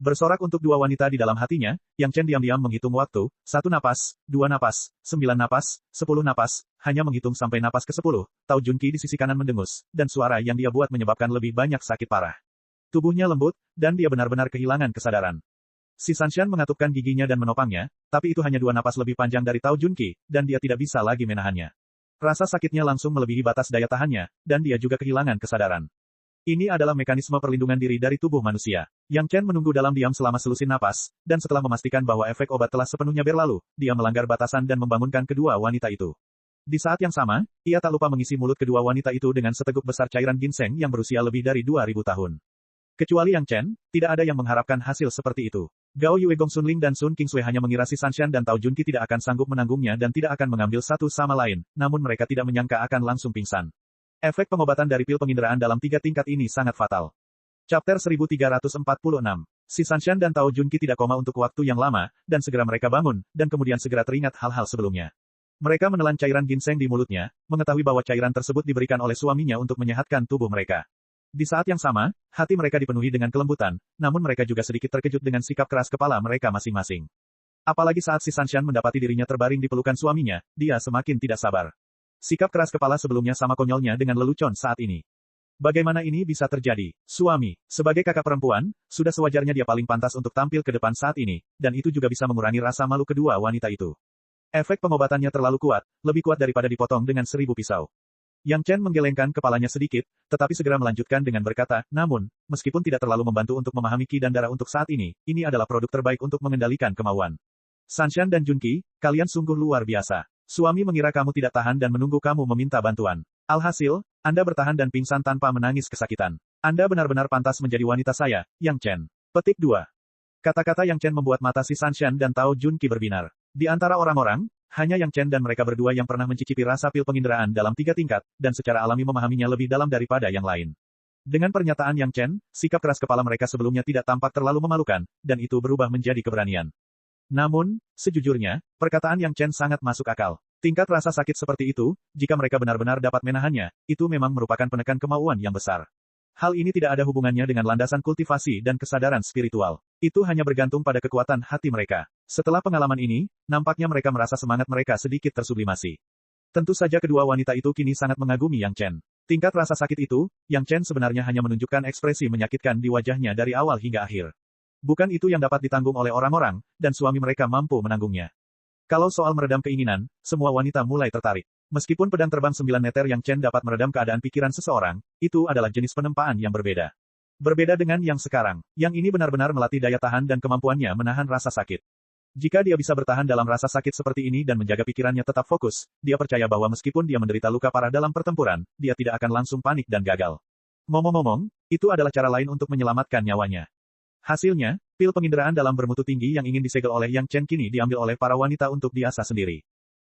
Bersorak untuk dua wanita di dalam hatinya, Yang Chen diam-diam menghitung waktu, 1 napas, 2 napas, 9 napas, 10 napas, hanya menghitung sampai napas ke-10, Tao Junqi di sisi kanan mendengus, dan suara yang dia buat menyebabkan lebih banyak sakit parah. Tubuhnya lembut, dan dia benar-benar kehilangan kesadaran. Si Sanshan mengatupkan giginya dan menopangnya, tapi itu hanya 2 napas lebih panjang dari Tao Junqi, dan dia tidak bisa lagi menahannya. Rasa sakitnya langsung melebihi batas daya tahannya, dan dia juga kehilangan kesadaran. Ini adalah mekanisme perlindungan diri dari tubuh manusia. Yang Chen menunggu dalam diam selama selusin napas, dan setelah memastikan bahwa efek obat telah sepenuhnya berlalu, dia melanggar batasan dan membangunkan kedua wanita itu. Di saat yang sama, ia tak lupa mengisi mulut kedua wanita itu dengan seteguk besar cairan ginseng yang berusia lebih dari 2000 tahun. Kecuali Yang Chen, tidak ada yang mengharapkan hasil seperti itu. Gao Yue Gong Sunling dan Sun Kingsui hanya mengira Si Sanshan dan Tao Junqi tidak akan sanggup menanggungnya dan tidak akan mengambil satu sama lain, namun mereka tidak menyangka akan langsung pingsan. Efek pengobatan dari pil penginderaan dalam 3 tingkat ini sangat fatal. Chapter 1346. Si Sanshan dan Tao Junqi tidak koma untuk waktu yang lama, dan segera mereka bangun, dan kemudian segera teringat hal-hal sebelumnya. Mereka menelan cairan ginseng di mulutnya, mengetahui bahwa cairan tersebut diberikan oleh suaminya untuk menyehatkan tubuh mereka. Di saat yang sama, hati mereka dipenuhi dengan kelembutan, namun mereka juga sedikit terkejut dengan sikap keras kepala mereka masing-masing. Apalagi saat Si Sanshan mendapati dirinya terbaring di pelukan suaminya, dia semakin tidak sabar. Sikap keras kepala sebelumnya sama konyolnya dengan lelucon saat ini. Bagaimana ini bisa terjadi? Suami, sebagai kakak perempuan, sudah sewajarnya dia paling pantas untuk tampil ke depan saat ini, dan itu juga bisa mengurangi rasa malu kedua wanita itu. Efek pengobatannya terlalu kuat, lebih kuat daripada dipotong dengan 1000 pisau. Yang Chen menggelengkan kepalanya sedikit, tetapi segera melanjutkan dengan berkata, namun, meskipun tidak terlalu membantu untuk memahami Qi dan darah untuk saat ini adalah produk terbaik untuk mengendalikan kemauan. Sanshan dan Junqi, kalian sungguh luar biasa. Suami mengira kamu tidak tahan dan menunggu kamu meminta bantuan. Alhasil, Anda bertahan dan pingsan tanpa menangis kesakitan. Anda benar-benar pantas menjadi wanita saya, Yang Chen. Petik 2. Kata-kata Yang Chen membuat mata Si Sanshan dan Tao Junqi berbinar. Di antara orang-orang, hanya Yang Chen dan mereka berdua yang pernah mencicipi rasa pil penginderaan dalam 3 tingkat, dan secara alami memahaminya lebih dalam daripada yang lain. Dengan pernyataan Yang Chen, sikap keras kepala mereka sebelumnya tidak tampak terlalu memalukan, dan itu berubah menjadi keberanian. Namun, sejujurnya, perkataan Yang Chen sangat masuk akal. Tingkat rasa sakit seperti itu, jika mereka benar-benar dapat menahannya, itu memang merupakan penekan kemauan yang besar. Hal ini tidak ada hubungannya dengan landasan kultivasi dan kesadaran spiritual. Itu hanya bergantung pada kekuatan hati mereka. Setelah pengalaman ini, nampaknya mereka merasa semangat mereka sedikit tersublimasi. Tentu saja kedua wanita itu kini sangat mengagumi Yang Chen. Tingkat rasa sakit itu, Yang Chen sebenarnya hanya menunjukkan ekspresi menyakitkan di wajahnya dari awal hingga akhir. Bukan itu yang dapat ditanggung oleh orang-orang, dan suami mereka mampu menanggungnya. Kalau soal meredam keinginan, semua wanita mulai tertarik. Meskipun pedang terbang 9 meter Yang Chen dapat meredam keadaan pikiran seseorang, itu adalah jenis penempaan yang berbeda. Berbeda dengan yang sekarang, yang ini benar-benar melatih daya tahan dan kemampuannya menahan rasa sakit. Jika dia bisa bertahan dalam rasa sakit seperti ini dan menjaga pikirannya tetap fokus, dia percaya bahwa meskipun dia menderita luka parah dalam pertempuran, dia tidak akan langsung panik dan gagal. Ngomong-ngomong, itu adalah cara lain untuk menyelamatkan nyawanya. Hasilnya, pil penginderaan dalam bermutu tinggi yang ingin disegel oleh Yang Chen kini diambil oleh para wanita untuk diasah sendiri.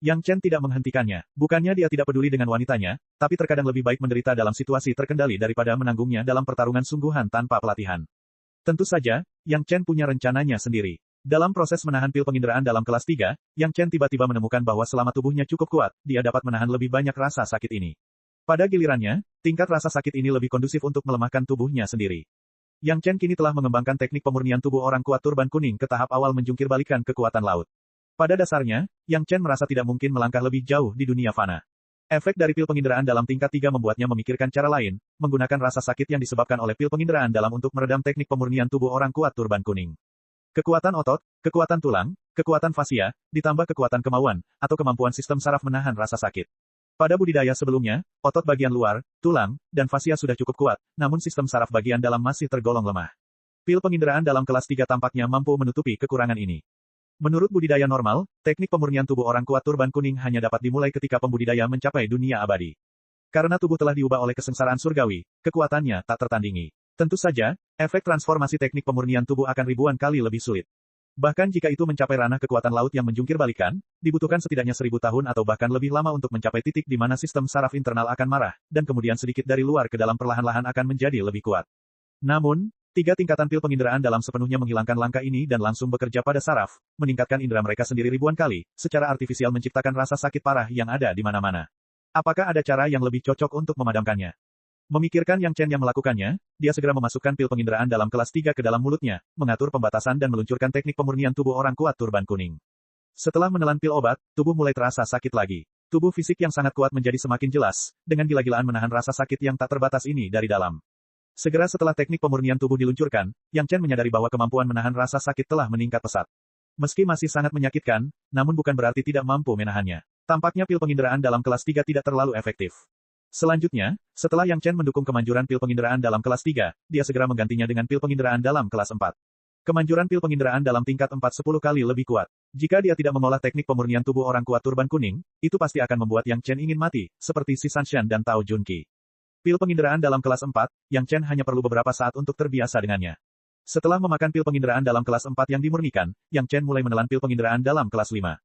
Yang Chen tidak menghentikannya. Bukannya dia tidak peduli dengan wanitanya, tapi terkadang lebih baik menderita dalam situasi terkendali daripada menanggungnya dalam pertarungan sungguhan tanpa pelatihan. Tentu saja, Yang Chen punya rencananya sendiri. Dalam proses menahan pil penginderaan dalam kelas 3, Yang Chen tiba-tiba menemukan bahwa selama tubuhnya cukup kuat, dia dapat menahan lebih banyak rasa sakit ini. Pada gilirannya, tingkat rasa sakit ini lebih kondusif untuk melemahkan tubuhnya sendiri. Yang Chen kini telah mengembangkan teknik pemurnian tubuh orang kuat turban kuning ke tahap awal menjungkir balikan kekuatan laut. Pada dasarnya, Yang Chen merasa tidak mungkin melangkah lebih jauh di dunia fana. Efek dari pil penginderaan dalam tingkat 3 membuatnya memikirkan cara lain, menggunakan rasa sakit yang disebabkan oleh pil penginderaan dalam untuk meredam teknik pemurnian tubuh orang kuat turban kuning. Kekuatan otot, kekuatan tulang, kekuatan fasia, ditambah kekuatan kemauan, atau kemampuan sistem saraf menahan rasa sakit. Pada budidaya sebelumnya, otot bagian luar, tulang, dan fasia sudah cukup kuat, namun sistem saraf bagian dalam masih tergolong lemah. Pil penginderaan dalam kelas 3 tampaknya mampu menutupi kekurangan ini. Menurut budidaya normal, teknik pemurnian tubuh orang kuat turban kuning hanya dapat dimulai ketika pembudidaya mencapai dunia abadi. Karena tubuh telah diubah oleh kesengsaraan surgawi, kekuatannya tak tertandingi. Tentu saja, efek transformasi teknik pemurnian tubuh akan ribuan kali lebih sulit. Bahkan jika itu mencapai ranah kekuatan laut yang menjungkir balikan, dibutuhkan setidaknya 1000 tahun atau bahkan lebih lama untuk mencapai titik di mana sistem saraf internal akan marah, dan kemudian sedikit dari luar ke dalam perlahan-lahan akan menjadi lebih kuat. Namun, 3 tingkatan pil penginderaan dalam sepenuhnya menghilangkan langkah ini dan langsung bekerja pada saraf, meningkatkan indera mereka sendiri ribuan kali, secara artifisial menciptakan rasa sakit parah yang ada di mana-mana. Apakah ada cara yang lebih cocok untuk memadamkannya? Memikirkan Yang Chen yang melakukannya, dia segera memasukkan pil penginderaan dalam kelas 3 ke dalam mulutnya, mengatur pembatasan dan meluncurkan teknik pemurnian tubuh orang kuat turban kuning. Setelah menelan pil obat, tubuh mulai terasa sakit lagi. Tubuh fisik yang sangat kuat menjadi semakin jelas, dengan gila-gilaan menahan rasa sakit yang tak terbatas ini dari dalam. Segera setelah teknik pemurnian tubuh diluncurkan, Yang Chen menyadari bahwa kemampuan menahan rasa sakit telah meningkat pesat. Meski masih sangat menyakitkan, namun bukan berarti tidak mampu menahannya. Tampaknya pil penginderaan dalam kelas 3 tidak terlalu efektif. Selanjutnya, setelah Yang Chen mendukung kemanjuran pil penginderaan dalam kelas 3, dia segera menggantinya dengan pil penginderaan dalam kelas 4. Kemanjuran pil penginderaan dalam tingkat 4 10 kali lebih kuat. Jika dia tidak mengolah teknik pemurnian tubuh orang kuat turban kuning, itu pasti akan membuat Yang Chen ingin mati, seperti Si Sanshan dan Tao Junqi. Pil penginderaan dalam kelas 4, Yang Chen hanya perlu beberapa saat untuk terbiasa dengannya. Setelah memakan pil penginderaan dalam kelas 4 yang dimurnikan, Yang Chen mulai menelan pil penginderaan dalam kelas 5.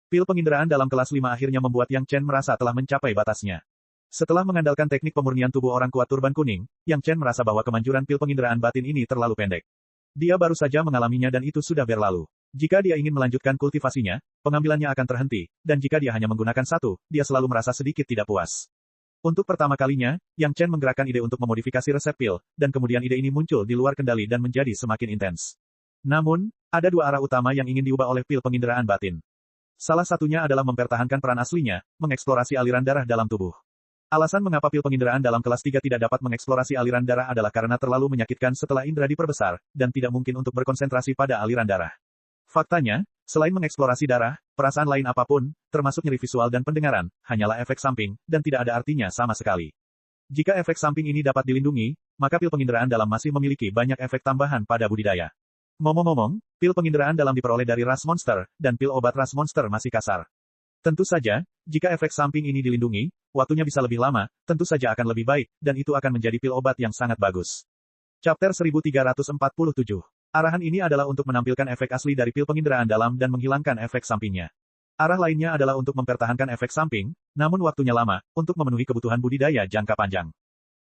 Pil penginderaan dalam kelas 5 akhirnya membuat Yang Chen merasa telah mencapai batasnya. Setelah mengandalkan teknik pemurnian tubuh orang kuat turban kuning, Yang Chen merasa bahwa kemanjuran pil penginderaan batin ini terlalu pendek. Dia baru saja mengalaminya dan itu sudah berlalu. Jika dia ingin melanjutkan kultivasinya, pengambilannya akan terhenti, dan jika dia hanya menggunakan satu, dia selalu merasa sedikit tidak puas. Untuk pertama kalinya, Yang Chen menggerakkan ide untuk memodifikasi resep pil, dan kemudian ide ini muncul di luar kendali dan menjadi semakin intens. Namun, ada dua arah utama yang ingin diubah oleh pil penginderaan batin. Salah satunya adalah mempertahankan peran aslinya, mengeksplorasi aliran darah dalam tubuh. Alasan mengapa pil penginderaan dalam kelas 3 tidak dapat mengeksplorasi aliran darah adalah karena terlalu menyakitkan setelah indera diperbesar, dan tidak mungkin untuk berkonsentrasi pada aliran darah. Faktanya, selain mengeksplorasi darah, perasaan lain apapun, termasuk nyeri visual dan pendengaran, hanyalah efek samping, dan tidak ada artinya sama sekali. Jika efek samping ini dapat dilindungi, maka pil penginderaan dalam masih memiliki banyak efek tambahan pada budidaya. Ngomong-ngomong, pil penginderaan dalam diperoleh dari ras monster, dan pil obat ras monster masih kasar. Tentu saja, jika efek samping ini dilindungi, waktunya bisa lebih lama, tentu saja akan lebih baik, dan itu akan menjadi pil obat yang sangat bagus. Chapter 1347. Arahan ini adalah untuk menampilkan efek asli dari pil penginderaan dalam dan menghilangkan efek sampingnya. Arah lainnya adalah untuk mempertahankan efek samping, namun waktunya lama, untuk memenuhi kebutuhan budidaya jangka panjang.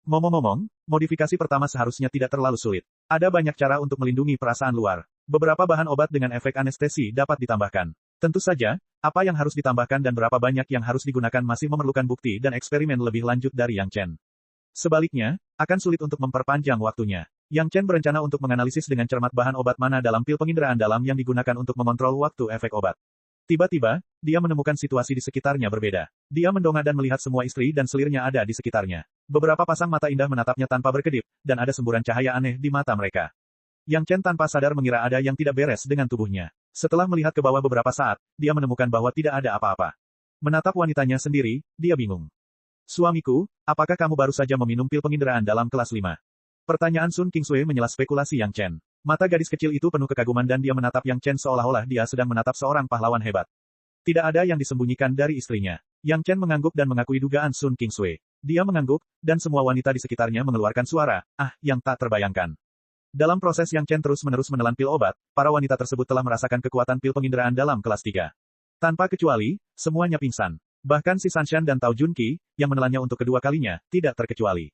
Ngomong-ngomong, modifikasi pertama seharusnya tidak terlalu sulit. Ada banyak cara untuk melindungi perasaan luar. Beberapa bahan obat dengan efek anestesi dapat ditambahkan. Tentu saja, apa yang harus ditambahkan dan berapa banyak yang harus digunakan masih memerlukan bukti dan eksperimen lebih lanjut dari Yang Chen. Sebaliknya, akan sulit untuk memperpanjang waktunya. Yang Chen berencana untuk menganalisis dengan cermat bahan obat mana dalam pil penginderaan dalam yang digunakan untuk mengontrol waktu efek obat. Tiba-tiba, dia menemukan situasi di sekitarnya berbeda. Dia mendongak dan melihat semua istri dan selirnya ada di sekitarnya. Beberapa pasang mata indah menatapnya tanpa berkedip, dan ada semburan cahaya aneh di mata mereka. Yang Chen tanpa sadar mengira ada yang tidak beres dengan tubuhnya. Setelah melihat ke bawah beberapa saat, dia menemukan bahwa tidak ada apa-apa. Menatap wanitanya sendiri, dia bingung. Suamiku, apakah kamu baru saja meminum pil penginderaan dalam kelas 5? Pertanyaan Sun Qingsui menyela spekulasi Yang Chen. Mata gadis kecil itu penuh kekaguman dan dia menatap Yang Chen seolah-olah dia sedang menatap seorang pahlawan hebat. Tidak ada yang disembunyikan dari istrinya. Yang Chen mengangguk dan mengakui dugaan Sun Qingsui. Dia mengangguk, dan semua wanita di sekitarnya mengeluarkan suara, yang tak terbayangkan. Dalam proses Yang Chen terus-menerus menelan pil obat, para wanita tersebut telah merasakan kekuatan pil penginderaan dalam kelas 3. Tanpa kecuali, semuanya pingsan. Bahkan Si Sanshan dan Tao Junqi, yang menelannya untuk kedua kalinya, tidak terkecuali.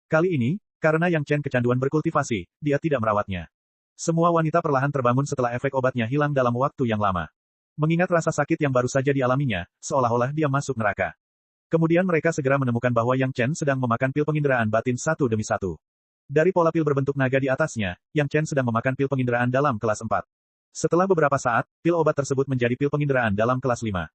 Kali ini, karena Yang Chen kecanduan berkultivasi, dia tidak merawatnya. Semua wanita perlahan terbangun setelah efek obatnya hilang dalam waktu yang lama. Mengingat rasa sakit yang baru saja dialaminya, seolah-olah dia masuk neraka. Kemudian mereka segera menemukan bahwa Yang Chen sedang memakan pil penginderaan batin satu demi satu. Dari pola pil berbentuk naga di atasnya, Yang Chen sedang memakan pil penginderaan dalam kelas 4. Setelah beberapa saat, pil obat tersebut menjadi pil penginderaan dalam kelas 5.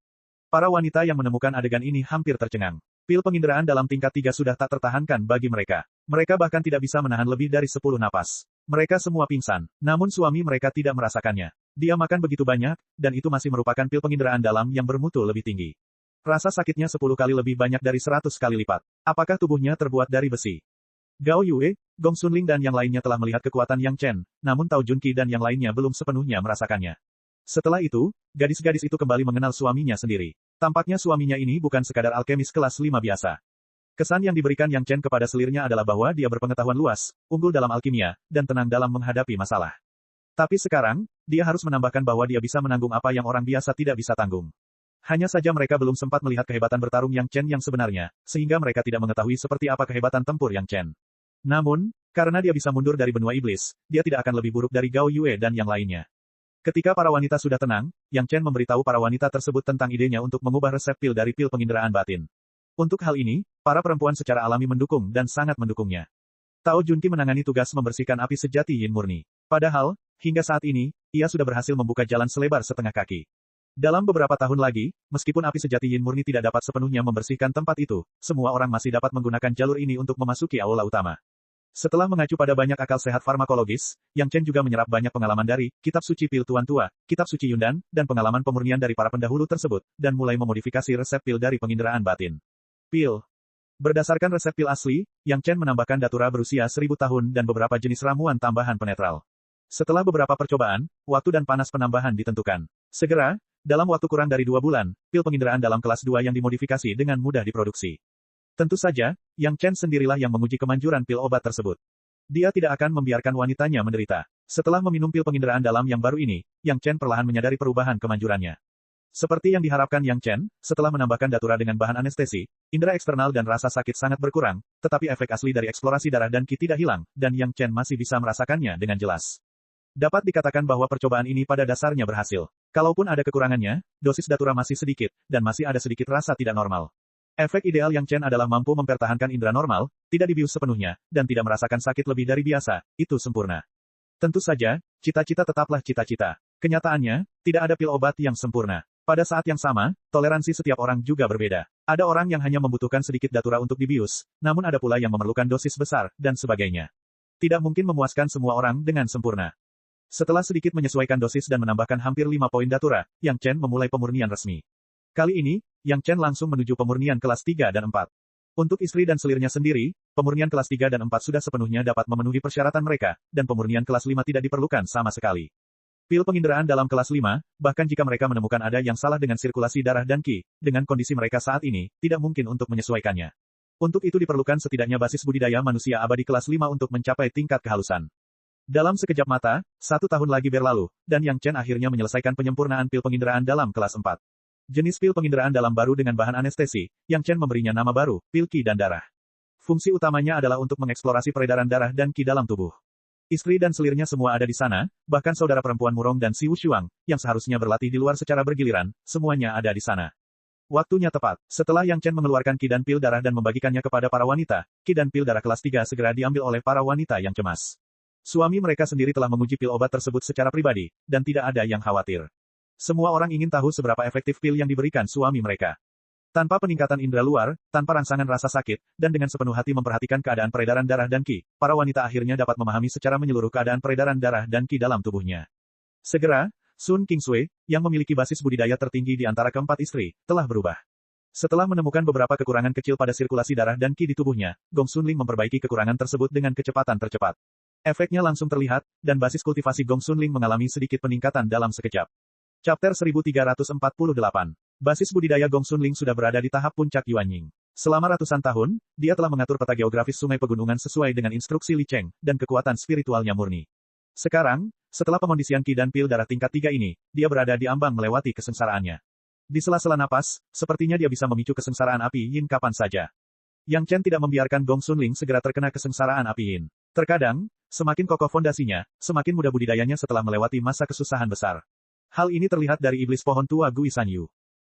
Para wanita yang menemukan adegan ini hampir tercengang. Pil penginderaan dalam tingkat 3 sudah tak tertahankan bagi mereka. Mereka bahkan tidak bisa menahan lebih dari 10 napas. Mereka semua pingsan, namun suami mereka tidak merasakannya. Dia makan begitu banyak, dan itu masih merupakan pil penginderaan dalam yang bermutu lebih tinggi. Rasa sakitnya 10 kali lebih banyak dari 100 kali lipat. Apakah tubuhnya terbuat dari besi? Gao Yue, Gong Xunling dan yang lainnya telah melihat kekuatan Yang Chen, namun Tao Junqi dan yang lainnya belum sepenuhnya merasakannya. Setelah itu, gadis-gadis itu kembali mengenal suaminya sendiri. Tampaknya suaminya ini bukan sekadar alkemis kelas 5 biasa. Kesan yang diberikan Yang Chen kepada selirnya adalah bahwa dia berpengetahuan luas, unggul dalam alkimia, dan tenang dalam menghadapi masalah. Tapi sekarang, dia harus menambahkan bahwa dia bisa menanggung apa yang orang biasa tidak bisa tanggung. Hanya saja mereka belum sempat melihat kehebatan bertarung Yang Chen yang sebenarnya, sehingga mereka tidak mengetahui seperti apa kehebatan tempur Yang Chen. Namun, karena dia bisa mundur dari benua iblis, dia tidak akan lebih buruk dari Gao Yue dan yang lainnya. Ketika para wanita sudah tenang, Yang Chen memberitahu para wanita tersebut tentang idenya untuk mengubah resep pil dari pil penginderaan batin. Untuk hal ini, para perempuan secara alami mendukung dan sangat mendukungnya. Tao Junqi menangani tugas membersihkan api sejati Yin murni. Padahal, hingga saat ini, ia sudah berhasil membuka jalan selebar setengah kaki. Dalam beberapa tahun lagi, meskipun api sejati Yin murni tidak dapat sepenuhnya membersihkan tempat itu, semua orang masih dapat menggunakan jalur ini untuk memasuki aula utama. Setelah mengacu pada banyak akal sehat farmakologis, Yang Chen juga menyerap banyak pengalaman dari Kitab Suci Pil Tuan Tua, Kitab Suci Yundan, dan pengalaman pemurnian dari para pendahulu tersebut, dan mulai memodifikasi resep pil dari penginderaan batin. Pil. Berdasarkan resep pil asli, Yang Chen menambahkan datura berusia 1000 tahun dan beberapa jenis ramuan tambahan penetral. Setelah beberapa percobaan, waktu dan panas penambahan ditentukan. Segera, dalam waktu kurang dari 2 bulan, pil penginderaan dalam kelas 2 yang dimodifikasi dengan mudah diproduksi. Tentu saja, Yang Chen sendirilah yang menguji kemanjuran pil obat tersebut. Dia tidak akan membiarkan wanitanya menderita. Setelah meminum pil penginderaan dalam yang baru ini, Yang Chen perlahan menyadari perubahan kemanjurannya. Seperti yang diharapkan Yang Chen, setelah menambahkan datura dengan bahan anestesi, indera eksternal dan rasa sakit sangat berkurang, tetapi efek asli dari eksplorasi darah dan ki tidak hilang, dan Yang Chen masih bisa merasakannya dengan jelas. Dapat dikatakan bahwa percobaan ini pada dasarnya berhasil. Kalaupun ada kekurangannya, dosis datura masih sedikit, dan masih ada sedikit rasa tidak normal. Efek ideal Yang Chen adalah mampu mempertahankan indera normal, tidak dibius sepenuhnya, dan tidak merasakan sakit lebih dari biasa, itu sempurna. Tentu saja, cita-cita tetaplah cita-cita. Kenyataannya, tidak ada pil obat yang sempurna. Pada saat yang sama, toleransi setiap orang juga berbeda. Ada orang yang hanya membutuhkan sedikit datura untuk dibius, namun ada pula yang memerlukan dosis besar, dan sebagainya. Tidak mungkin memuaskan semua orang dengan sempurna. Setelah sedikit menyesuaikan dosis dan menambahkan hampir 5 poin datura, Yang Chen memulai pemurnian resmi. Kali ini, Yang Chen langsung menuju pemurnian kelas 3 dan 4. Untuk istri dan selirnya sendiri, pemurnian kelas 3 dan 4 sudah sepenuhnya dapat memenuhi persyaratan mereka, dan pemurnian kelas 5 tidak diperlukan sama sekali. Pil penginderaan dalam kelas 5, bahkan jika mereka menemukan ada yang salah dengan sirkulasi darah dan ki, dengan kondisi mereka saat ini, tidak mungkin untuk menyesuaikannya. Untuk itu diperlukan setidaknya basis budidaya manusia abadi kelas 5 untuk mencapai tingkat kehalusan. Dalam sekejap mata, 1 tahun lagi berlalu, dan Yang Chen akhirnya menyelesaikan penyempurnaan pil penginderaan dalam kelas 4. Jenis pil penginderaan dalam baru dengan bahan anestesi, Yang Chen memberinya nama baru, pil ki dan darah. Fungsi utamanya adalah untuk mengeksplorasi peredaran darah dan ki dalam tubuh. Istri dan selirnya semua ada di sana, bahkan saudara perempuan Murong dan Si Wushuang, yang seharusnya berlatih di luar secara bergiliran, semuanya ada di sana. Waktunya tepat. Setelah Yang Chen mengeluarkan ki dan pil darah dan membagikannya kepada para wanita, ki dan pil darah kelas 3 segera diambil oleh para wanita yang cemas. Suami mereka sendiri telah menguji pil obat tersebut secara pribadi, dan tidak ada yang khawatir. Semua orang ingin tahu seberapa efektif pil yang diberikan suami mereka. Tanpa peningkatan indera luar, tanpa rangsangan rasa sakit, dan dengan sepenuh hati memperhatikan keadaan peredaran darah dan ki, para wanita akhirnya dapat memahami secara menyeluruh keadaan peredaran darah dan ki dalam tubuhnya. Segera, Sun Kingsui, yang memiliki basis budidaya tertinggi di antara keempat istri, telah berubah. Setelah menemukan beberapa kekurangan kecil pada sirkulasi darah dan ki di tubuhnya, Gong Xunling memperbaiki kekurangan tersebut dengan kecepatan tercepat. Efeknya langsung terlihat, dan basis kultivasi Gong Xunling mengalami sedikit peningkatan dalam sekejap. Chapter 1348. Basis budidaya Gong Xunling sudah berada di tahap puncak Yuanying. Selama ratusan tahun, dia telah mengatur peta geografis sungai pegunungan sesuai dengan instruksi Li Cheng, dan kekuatan spiritualnya murni. Sekarang, setelah pengondisian ki dan pil darah tingkat 3 ini, dia berada di ambang melewati kesengsaraannya. Di sela-sela napas, sepertinya dia bisa memicu kesengsaraan api Yin kapan saja. Yang Chen tidak membiarkan Gong Xunling segera terkena kesengsaraan api Yin. Terkadang, semakin kokoh fondasinya, semakin mudah budidayanya setelah melewati masa kesusahan besar. Hal ini terlihat dari iblis pohon tua Gui Sanyu.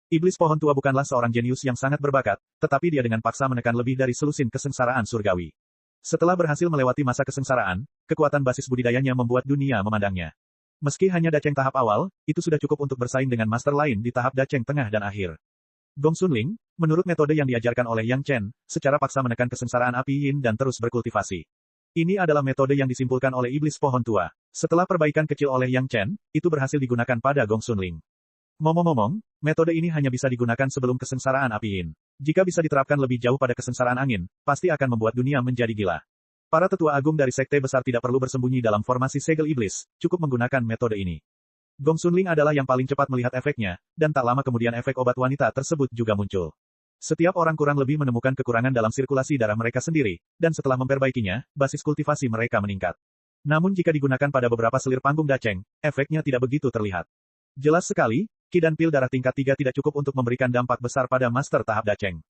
Iblis pohon tua bukanlah seorang jenius yang sangat berbakat, tetapi dia dengan paksa menekan lebih dari selusin kesengsaraan surgawi. Setelah berhasil melewati masa kesengsaraan, kekuatan basis budidayanya membuat dunia memandangnya. Meski hanya daceng tahap awal, itu sudah cukup untuk bersaing dengan master lain di tahap daceng tengah dan akhir. Gong Sunling, menurut metode yang diajarkan oleh Yang Chen, secara paksa menekan kesengsaraan api yin dan terus berkultivasi. Ini adalah metode yang disimpulkan oleh iblis pohon tua. Setelah perbaikan kecil oleh Yang Chen, itu berhasil digunakan pada Gong Sunling. Ngomong-ngomong, metode ini hanya bisa digunakan sebelum kesengsaraan api yin. Jika bisa diterapkan lebih jauh pada kesengsaraan angin, pasti akan membuat dunia menjadi gila. Para tetua agung dari sekte besar tidak perlu bersembunyi dalam formasi segel iblis, cukup menggunakan metode ini. Gong Sunling adalah yang paling cepat melihat efeknya, dan tak lama kemudian efek obat wanita tersebut juga muncul. Setiap orang kurang lebih menemukan kekurangan dalam sirkulasi darah mereka sendiri, dan setelah memperbaikinya, basis kultivasi mereka meningkat. Namun jika digunakan pada beberapa selir panggung daceng, efeknya tidak begitu terlihat. Jelas sekali, Qi dan pil darah tingkat 3 tidak cukup untuk memberikan dampak besar pada master tahap daceng.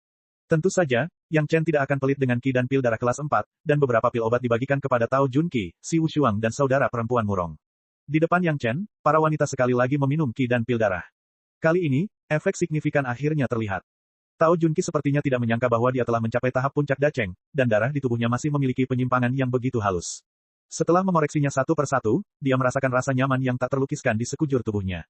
Tentu saja, Yang Chen tidak akan pelit dengan Qi dan pil darah kelas 4, dan beberapa pil obat dibagikan kepada Tao Junqi, Si Wushuang dan saudara perempuan Murong. Di depan Yang Chen, para wanita sekali lagi meminum Qi dan pil darah. Kali ini, efek signifikan akhirnya terlihat. Tao Junqi sepertinya tidak menyangka bahwa dia telah mencapai tahap puncak daceng, dan darah di tubuhnya masih memiliki penyimpangan yang begitu halus. Setelah mengoreksinya satu persatu, dia merasakan rasa nyaman yang tak terlukiskan di sekujur tubuhnya.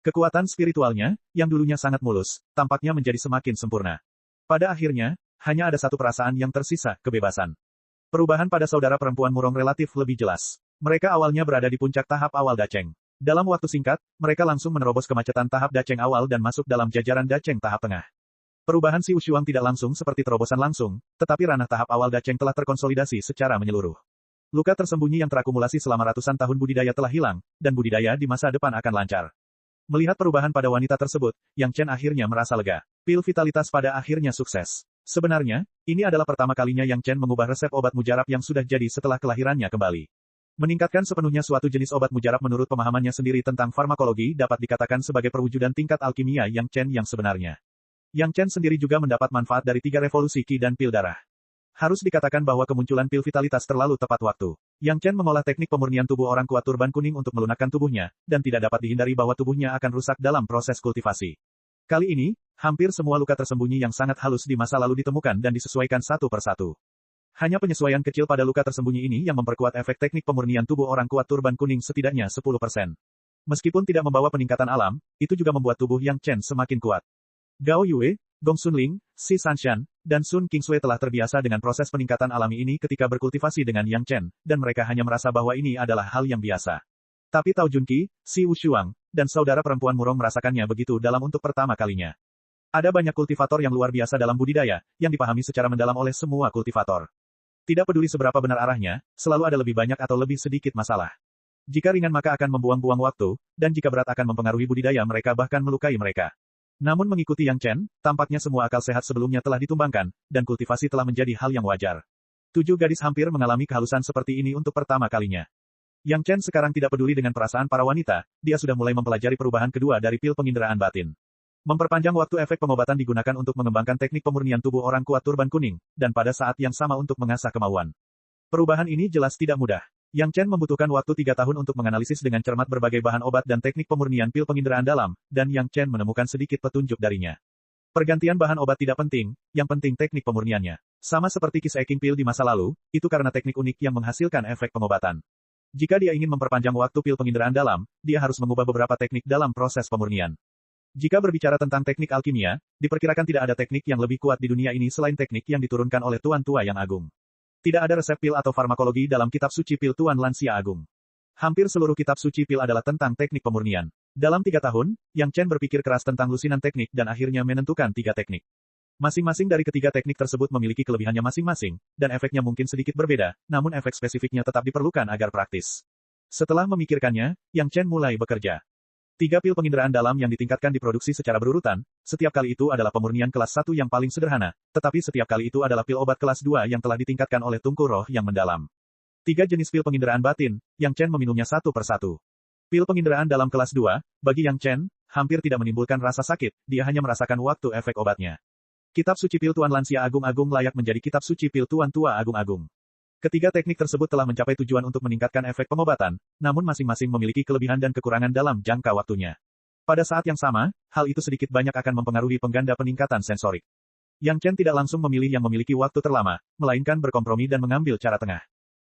Kekuatan spiritualnya, yang dulunya sangat mulus, tampaknya menjadi semakin sempurna. Pada akhirnya, hanya ada satu perasaan yang tersisa, kebebasan. Perubahan pada saudara perempuan Murong relatif lebih jelas. Mereka awalnya berada di puncak tahap awal daceng. Dalam waktu singkat, mereka langsung menerobos kemacetan tahap daceng awal dan masuk dalam jajaran daceng tahap tengah. Perubahan Si Wushuang tidak langsung seperti terobosan langsung, tetapi ranah tahap awal daceng telah terkonsolidasi secara menyeluruh. Luka tersembunyi yang terakumulasi selama ratusan tahun budidaya telah hilang, dan budidaya di masa depan akan lancar. Melihat perubahan pada wanita tersebut, Yang Chen akhirnya merasa lega. Pil vitalitas pada akhirnya sukses. Sebenarnya, ini adalah pertama kalinya Yang Chen mengubah resep obat mujarab yang sudah jadi setelah kelahirannya kembali. Meningkatkan sepenuhnya suatu jenis obat mujarab menurut pemahamannya sendiri tentang farmakologi dapat dikatakan sebagai perwujudan tingkat alkimia Yang Chen yang sebenarnya. Yang Chen sendiri juga mendapat manfaat dari 3 revolusi Qi dan pil darah. Harus dikatakan bahwa kemunculan pil vitalitas terlalu tepat waktu. Yang Chen mengolah teknik pemurnian tubuh orang kuat turban kuning untuk melunakkan tubuhnya, dan tidak dapat dihindari bahwa tubuhnya akan rusak dalam proses kultivasi. Kali ini, hampir semua luka tersembunyi yang sangat halus di masa lalu ditemukan dan disesuaikan satu persatu. Hanya penyesuaian kecil pada luka tersembunyi ini yang memperkuat efek teknik pemurnian tubuh orang kuat turban kuning setidaknya 10%. Meskipun tidak membawa peningkatan alam, itu juga membuat tubuh Yang Chen semakin kuat. Gao Yue, Gong Sunling, Si Sanshan, dan Sun Qingsui telah terbiasa dengan proses peningkatan alami ini ketika berkultivasi dengan Yang Chen, dan mereka hanya merasa bahwa ini adalah hal yang biasa. Tapi Tao Junqi, Si Wushuang, dan saudara perempuan Murong merasakannya begitu dalam untuk pertama kalinya. Ada banyak kultivator yang luar biasa dalam budidaya, yang dipahami secara mendalam oleh semua kultivator. Tidak peduli seberapa benar arahnya, selalu ada lebih banyak atau lebih sedikit masalah. Jika ringan maka akan membuang-buang waktu, dan jika berat akan mempengaruhi budidaya mereka bahkan melukai mereka. Namun mengikuti Yang Chen, tampaknya semua akal sehat sebelumnya telah ditumbangkan, dan kultivasi telah menjadi hal yang wajar. 7 gadis hampir mengalami kehalusan seperti ini untuk pertama kalinya. Yang Chen sekarang tidak peduli dengan perasaan para wanita, dia sudah mulai mempelajari perubahan kedua dari pil penginderaan batin. Memperpanjang waktu efek pengobatan digunakan untuk mengembangkan teknik pemurnian tubuh orang kuat turban kuning, dan pada saat yang sama untuk mengasah kemauan. Perubahan ini jelas tidak mudah. Yang Chen membutuhkan waktu 3 tahun untuk menganalisis dengan cermat berbagai bahan obat dan teknik pemurnian pil penginderaan dalam, dan Yang Chen menemukan sedikit petunjuk darinya. Pergantian bahan obat tidak penting, yang penting teknik pemurniannya. Sama seperti Kiss Aking Pil di masa lalu, itu karena teknik unik yang menghasilkan efek pengobatan. Jika dia ingin memperpanjang waktu pil penginderaan dalam, dia harus mengubah beberapa teknik dalam proses pemurnian. Jika berbicara tentang teknik alkimia, diperkirakan tidak ada teknik yang lebih kuat di dunia ini selain teknik yang diturunkan oleh Tuan Tua yang agung. Tidak ada resep pil atau farmakologi dalam kitab suci pil Tuan Lansia Agung. Hampir seluruh kitab suci pil adalah tentang teknik pemurnian. Dalam 3 tahun, Yang Chen berpikir keras tentang lusinan teknik dan akhirnya menentukan 3 teknik. Masing-masing dari ketiga teknik tersebut memiliki kelebihannya masing-masing, dan efeknya mungkin sedikit berbeda, namun efek spesifiknya tetap diperlukan agar praktis. Setelah memikirkannya, Yang Chen mulai bekerja. 3 pil penginderaan dalam yang ditingkatkan diproduksi secara berurutan, setiap kali itu adalah pemurnian kelas 1 yang paling sederhana, tetapi setiap kali itu adalah pil obat kelas 2 yang telah ditingkatkan oleh Tungku Roh yang mendalam. 3 jenis pil penginderaan batin, Yang Chen meminumnya satu persatu. Pil penginderaan dalam kelas 2, bagi Yang Chen, hampir tidak menimbulkan rasa sakit, dia hanya merasakan waktu efek obatnya. Kitab suci pil Tuan Lansia Agung-Agung layak menjadi kitab suci pil Tuan Tua Agung-Agung. Ketiga teknik tersebut telah mencapai tujuan untuk meningkatkan efek pengobatan, namun masing-masing memiliki kelebihan dan kekurangan dalam jangka waktunya. Pada saat yang sama, hal itu sedikit banyak akan mempengaruhi pengganda peningkatan sensorik. Yang Chen tidak langsung memilih yang memiliki waktu terlama, melainkan berkompromi dan mengambil cara tengah.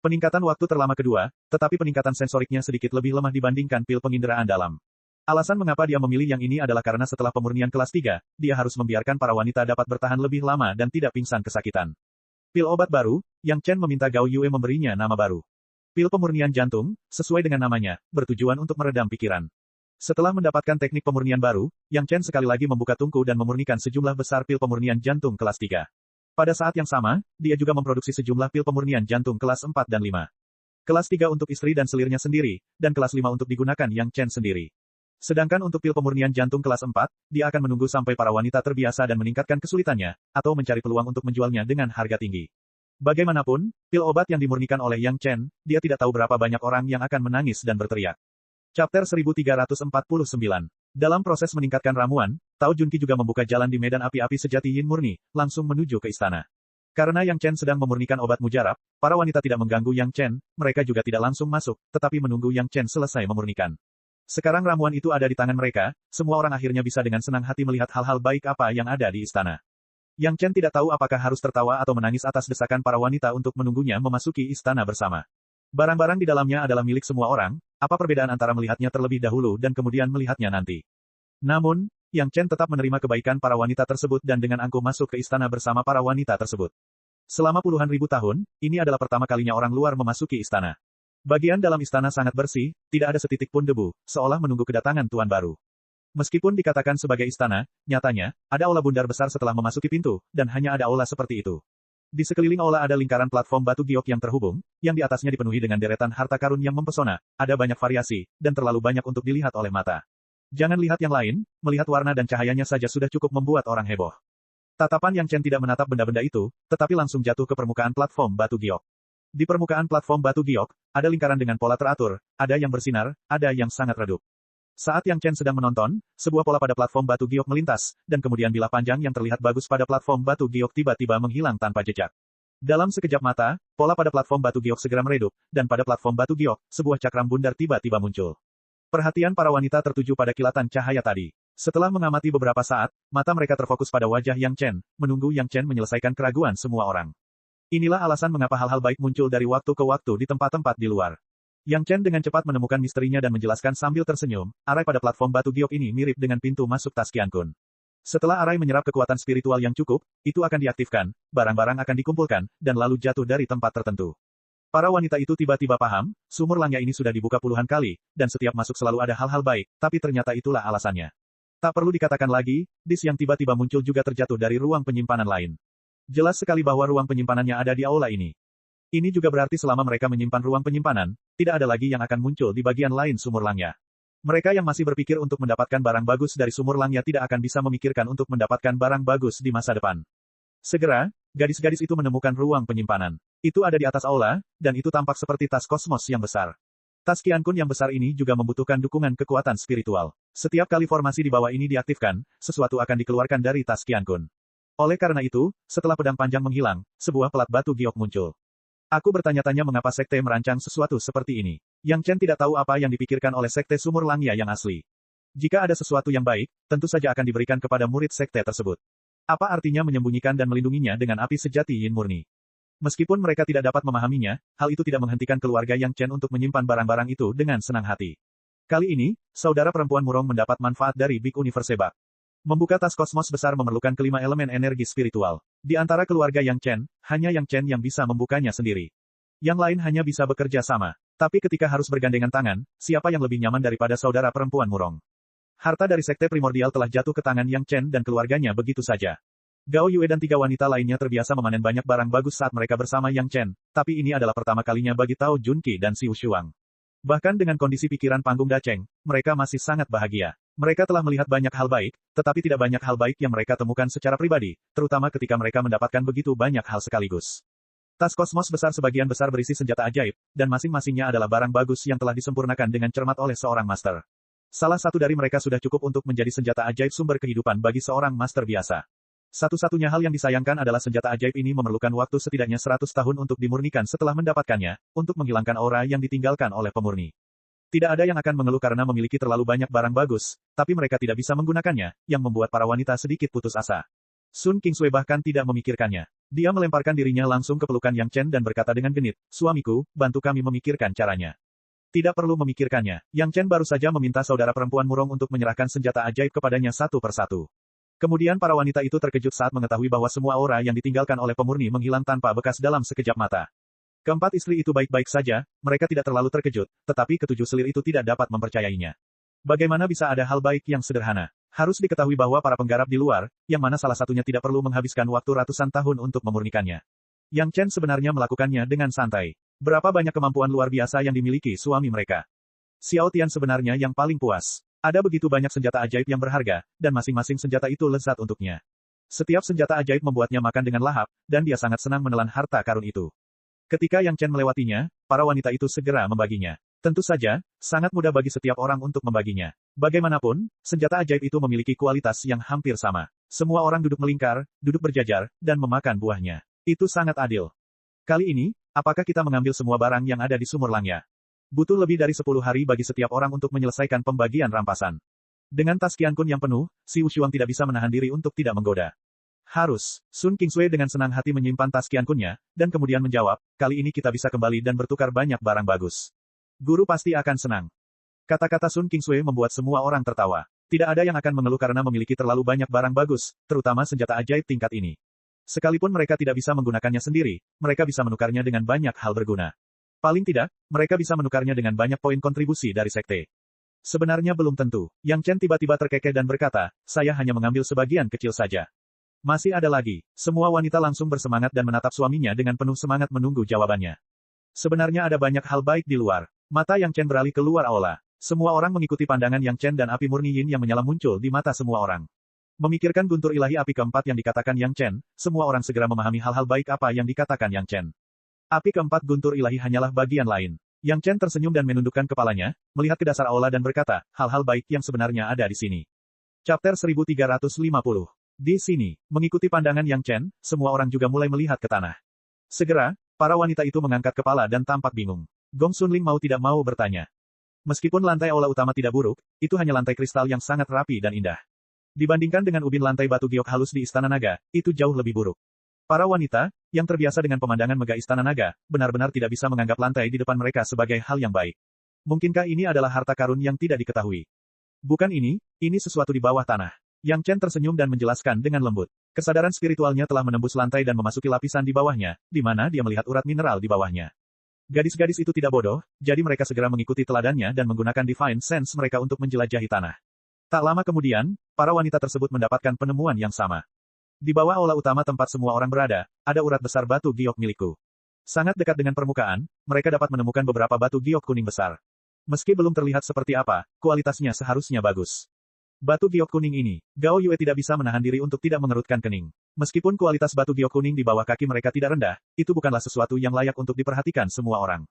Peningkatan waktu terlama kedua, tetapi peningkatan sensoriknya sedikit lebih lemah dibandingkan pil penginderaan dalam. Alasan mengapa dia memilih yang ini adalah karena setelah pemurnian kelas 3, dia harus membiarkan para wanita dapat bertahan lebih lama dan tidak pingsan kesakitan. Pil obat baru, Yang Chen meminta Gao Yue memberinya nama baru. Pil pemurnian jantung, sesuai dengan namanya, bertujuan untuk meredam pikiran. Setelah mendapatkan teknik pemurnian baru, Yang Chen sekali lagi membuka tungku dan memurnikan sejumlah besar pil pemurnian jantung kelas 3. Pada saat yang sama, dia juga memproduksi sejumlah pil pemurnian jantung kelas 4 dan 5. Kelas 3 untuk istri dan selirnya sendiri, dan kelas 5 untuk digunakan Yang Chen sendiri. Sedangkan untuk pil pemurnian jantung kelas 4, dia akan menunggu sampai para wanita terbiasa dan meningkatkan kesulitannya, atau mencari peluang untuk menjualnya dengan harga tinggi. Bagaimanapun, pil obat yang dimurnikan oleh Yang Chen, dia tidak tahu berapa banyak orang yang akan menangis dan berteriak. Chapter 1349. Dalam proses meningkatkan ramuan, Tao Junqi juga membuka jalan di medan api-api sejati Yin murni, langsung menuju ke istana. Karena Yang Chen sedang memurnikan obat mujarab, para wanita tidak mengganggu Yang Chen, mereka juga tidak langsung masuk, tetapi menunggu Yang Chen selesai memurnikan. Sekarang ramuan itu ada di tangan mereka, semua orang akhirnya bisa dengan senang hati melihat hal-hal baik apa yang ada di istana. Yang Chen tidak tahu apakah harus tertawa atau menangis atas desakan para wanita untuk menunggunya memasuki istana bersama. Barang-barang di dalamnya adalah milik semua orang, apa perbedaan antara melihatnya terlebih dahulu dan kemudian melihatnya nanti. Namun, Yang Chen tetap menerima kebaikan para wanita tersebut dan dengan angkuh masuk ke istana bersama para wanita tersebut. Selama puluhan ribu tahun, ini adalah pertama kalinya orang luar memasuki istana. Bagian dalam istana sangat bersih, tidak ada setitik pun debu, seolah menunggu kedatangan tuan baru. Meskipun dikatakan sebagai istana, nyatanya, ada aula bundar besar setelah memasuki pintu, dan hanya ada aula seperti itu. Di sekeliling aula ada lingkaran platform batu giok yang terhubung, yang di atasnya dipenuhi dengan deretan harta karun yang mempesona, ada banyak variasi, dan terlalu banyak untuk dilihat oleh mata. Jangan lihat yang lain, melihat warna dan cahayanya saja sudah cukup membuat orang heboh. Tatapan Yang Chen tidak menatap benda-benda itu, tetapi langsung jatuh ke permukaan platform batu giok. Di permukaan platform batu giok, ada lingkaran dengan pola teratur, ada yang bersinar, ada yang sangat redup. Saat Yang Chen sedang menonton, sebuah pola pada platform batu giok melintas, dan kemudian bilah panjang yang terlihat bagus pada platform batu giok tiba-tiba menghilang tanpa jejak. Dalam sekejap mata, pola pada platform batu giok segera meredup, dan pada platform batu giok, sebuah cakram bundar tiba-tiba muncul. Perhatian para wanita tertuju pada kilatan cahaya tadi. Setelah mengamati beberapa saat, mata mereka terfokus pada wajah Yang Chen, menunggu Yang Chen menyelesaikan keraguan semua orang. Inilah alasan mengapa hal-hal baik muncul dari waktu ke waktu di tempat-tempat di luar. Yang Chen dengan cepat menemukan misterinya dan menjelaskan sambil tersenyum, arai pada platform batu giok ini mirip dengan pintu masuk tas Qiankun. Setelah arai menyerap kekuatan spiritual yang cukup, itu akan diaktifkan, barang-barang akan dikumpulkan, dan lalu jatuh dari tempat tertentu. Para wanita itu tiba-tiba paham, sumur langya ini sudah dibuka puluhan kali, dan setiap masuk selalu ada hal-hal baik, tapi ternyata itulah alasannya. Tak perlu dikatakan lagi, dis yang tiba-tiba muncul juga terjatuh dari ruang penyimpanan lain. Jelas sekali bahwa ruang penyimpanannya ada di aula ini. Ini juga berarti selama mereka menyimpan ruang penyimpanan, tidak ada lagi yang akan muncul di bagian lain sumur langya. Mereka yang masih berpikir untuk mendapatkan barang bagus dari sumur langya tidak akan bisa memikirkan untuk mendapatkan barang bagus di masa depan. Segera, gadis-gadis itu menemukan ruang penyimpanan. Itu ada di atas aula, dan itu tampak seperti tas kosmos yang besar. Tas Qiankun yang besar ini juga membutuhkan dukungan kekuatan spiritual. Setiap kali formasi di bawah ini diaktifkan, sesuatu akan dikeluarkan dari tas Qiankun. Oleh karena itu, setelah pedang panjang menghilang, sebuah pelat batu giok muncul. Aku bertanya-tanya mengapa sekte merancang sesuatu seperti ini. Yang Chen tidak tahu apa yang dipikirkan oleh sekte sumur langya yang asli. Jika ada sesuatu yang baik, tentu saja akan diberikan kepada murid sekte tersebut. Apa artinya menyembunyikan dan melindunginya dengan api sejati Yin murni? Meskipun mereka tidak dapat memahaminya, hal itu tidak menghentikan keluarga Yang Chen untuk menyimpan barang-barang itu dengan senang hati. Kali ini, saudara perempuan Murong mendapat manfaat dari Big Universe Bak. Membuka tas kosmos besar memerlukan kelima elemen energi spiritual. Di antara keluarga Yang Chen, hanya Yang Chen yang bisa membukanya sendiri. Yang lain hanya bisa bekerja sama. Tapi ketika harus bergandengan tangan, siapa yang lebih nyaman daripada saudara perempuan Murong? Harta dari sekte primordial telah jatuh ke tangan Yang Chen dan keluarganya begitu saja. Gao Yue dan 3 wanita lainnya terbiasa memanen banyak barang bagus saat mereka bersama Yang Chen, tapi ini adalah pertama kalinya bagi Tao Junqi dan Xiu Shuang. Bahkan dengan kondisi pikiran panggung daceng, mereka masih sangat bahagia. Mereka telah melihat banyak hal baik, tetapi tidak banyak hal baik yang mereka temukan secara pribadi, terutama ketika mereka mendapatkan begitu banyak hal sekaligus. Tas kosmos besar sebagian besar berisi senjata ajaib, dan masing-masingnya adalah barang bagus yang telah disempurnakan dengan cermat oleh seorang master. Salah satu dari mereka sudah cukup untuk menjadi senjata ajaib sumber kehidupan bagi seorang master biasa. Satu-satunya hal yang disayangkan adalah senjata ajaib ini memerlukan waktu setidaknya 100 tahun untuk dimurnikan setelah mendapatkannya, untuk menghilangkan aura yang ditinggalkan oleh pemurni. Tidak ada yang akan mengeluh karena memiliki terlalu banyak barang bagus, tapi mereka tidak bisa menggunakannya, yang membuat para wanita sedikit putus asa. Sun Qingsui bahkan tidak memikirkannya. Dia melemparkan dirinya langsung ke pelukan Yang Chen dan berkata dengan genit, "Suamiku, bantu kami memikirkan caranya." Tidak perlu memikirkannya. Yang Chen baru saja meminta saudara perempuan murung untuk menyerahkan senjata ajaib kepadanya satu persatu. Kemudian para wanita itu terkejut saat mengetahui bahwa semua aura yang ditinggalkan oleh pemurni menghilang tanpa bekas dalam sekejap mata. Keempat istri itu baik-baik saja, mereka tidak terlalu terkejut, tetapi ketujuh selir itu tidak dapat mempercayainya. Bagaimana bisa ada hal baik yang sederhana? Harus diketahui bahwa para penggarap di luar, yang mana salah satunya tidak perlu menghabiskan waktu ratusan tahun untuk memurnikannya. Yang Chen sebenarnya melakukannya dengan santai. Berapa banyak kemampuan luar biasa yang dimiliki suami mereka. Xiao Tian sebenarnya yang paling puas. Ada begitu banyak senjata ajaib yang berharga, dan masing-masing senjata itu lezat untuknya. Setiap senjata ajaib membuatnya makan dengan lahap, dan dia sangat senang menelan harta karun itu. Ketika Yang Chen melewatinya, para wanita itu segera membaginya. Tentu saja, sangat mudah bagi setiap orang untuk membaginya. Bagaimanapun, senjata ajaib itu memiliki kualitas yang hampir sama. Semua orang duduk melingkar, duduk berjajar, dan memakan buahnya. Itu sangat adil. Kali ini, apakah kita mengambil semua barang yang ada di sumur Langya? Butuh lebih dari 10 hari bagi setiap orang untuk menyelesaikan pembagian rampasan. Dengan tas Qian Kun yang penuh, si Wushuang tidak bisa menahan diri untuk tidak menggoda. Harus. Sun Qingsui dengan senang hati menyimpan tas Qian Kunnya, dan kemudian menjawab, kali ini kita bisa kembali dan bertukar banyak barang bagus. Guru pasti akan senang. Kata-kata Sun Qingsui membuat semua orang tertawa. Tidak ada yang akan mengeluh karena memiliki terlalu banyak barang bagus, terutama senjata ajaib tingkat ini. Sekalipun mereka tidak bisa menggunakannya sendiri, mereka bisa menukarnya dengan banyak hal berguna. Paling tidak, mereka bisa menukarnya dengan banyak poin kontribusi dari sekte. Sebenarnya belum tentu. Yang Chen tiba-tiba terkekeh dan berkata, saya hanya mengambil sebagian kecil saja. Masih ada lagi. Semua wanita langsung bersemangat dan menatap suaminya dengan penuh semangat menunggu jawabannya. Sebenarnya ada banyak hal baik di luar. Mata Yang Chen beralih keluar aula. Semua orang mengikuti pandangan Yang Chen dan api murni Yin yang menyala muncul di mata semua orang. Memikirkan guntur ilahi api keempat yang dikatakan Yang Chen, semua orang segera memahami hal-hal baik apa yang dikatakan Yang Chen. Api keempat guntur ilahi hanyalah bagian lain. Yang Chen tersenyum dan menundukkan kepalanya, melihat ke dasar aula dan berkata, hal-hal baik yang sebenarnya ada di sini. Chapter 1350. Di sini, mengikuti pandangan Yang Chen, semua orang juga mulai melihat ke tanah. Segera, para wanita itu mengangkat kepala dan tampak bingung. Gong Sunling mau tidak mau bertanya. Meskipun lantai aula utama tidak buruk, itu hanya lantai kristal yang sangat rapi dan indah. Dibandingkan dengan ubin lantai batu giok halus di Istana Naga, itu jauh lebih buruk. Para wanita, yang terbiasa dengan pemandangan megah Istana Naga, benar-benar tidak bisa menganggap lantai di depan mereka sebagai hal yang baik. Mungkinkah ini adalah harta karun yang tidak diketahui? Bukan ini sesuatu di bawah tanah. Yang Chen tersenyum dan menjelaskan dengan lembut. Kesadaran spiritualnya telah menembus lantai dan memasuki lapisan di bawahnya, di mana dia melihat urat mineral di bawahnya. Gadis-gadis itu tidak bodoh, jadi mereka segera mengikuti teladannya dan menggunakan Divine Sense mereka untuk menjelajahi tanah. Tak lama kemudian, para wanita tersebut mendapatkan penemuan yang sama. Di bawah aula utama tempat semua orang berada, ada urat besar batu giok milikku. Sangat dekat dengan permukaan, mereka dapat menemukan beberapa batu giok kuning besar. Meski belum terlihat seperti apa, kualitasnya seharusnya bagus. Batu giok kuning ini, Gao Yue tidak bisa menahan diri untuk tidak mengerutkan kening. Meskipun kualitas batu giok kuning di bawah kaki mereka tidak rendah, itu bukanlah sesuatu yang layak untuk diperhatikan semua orang.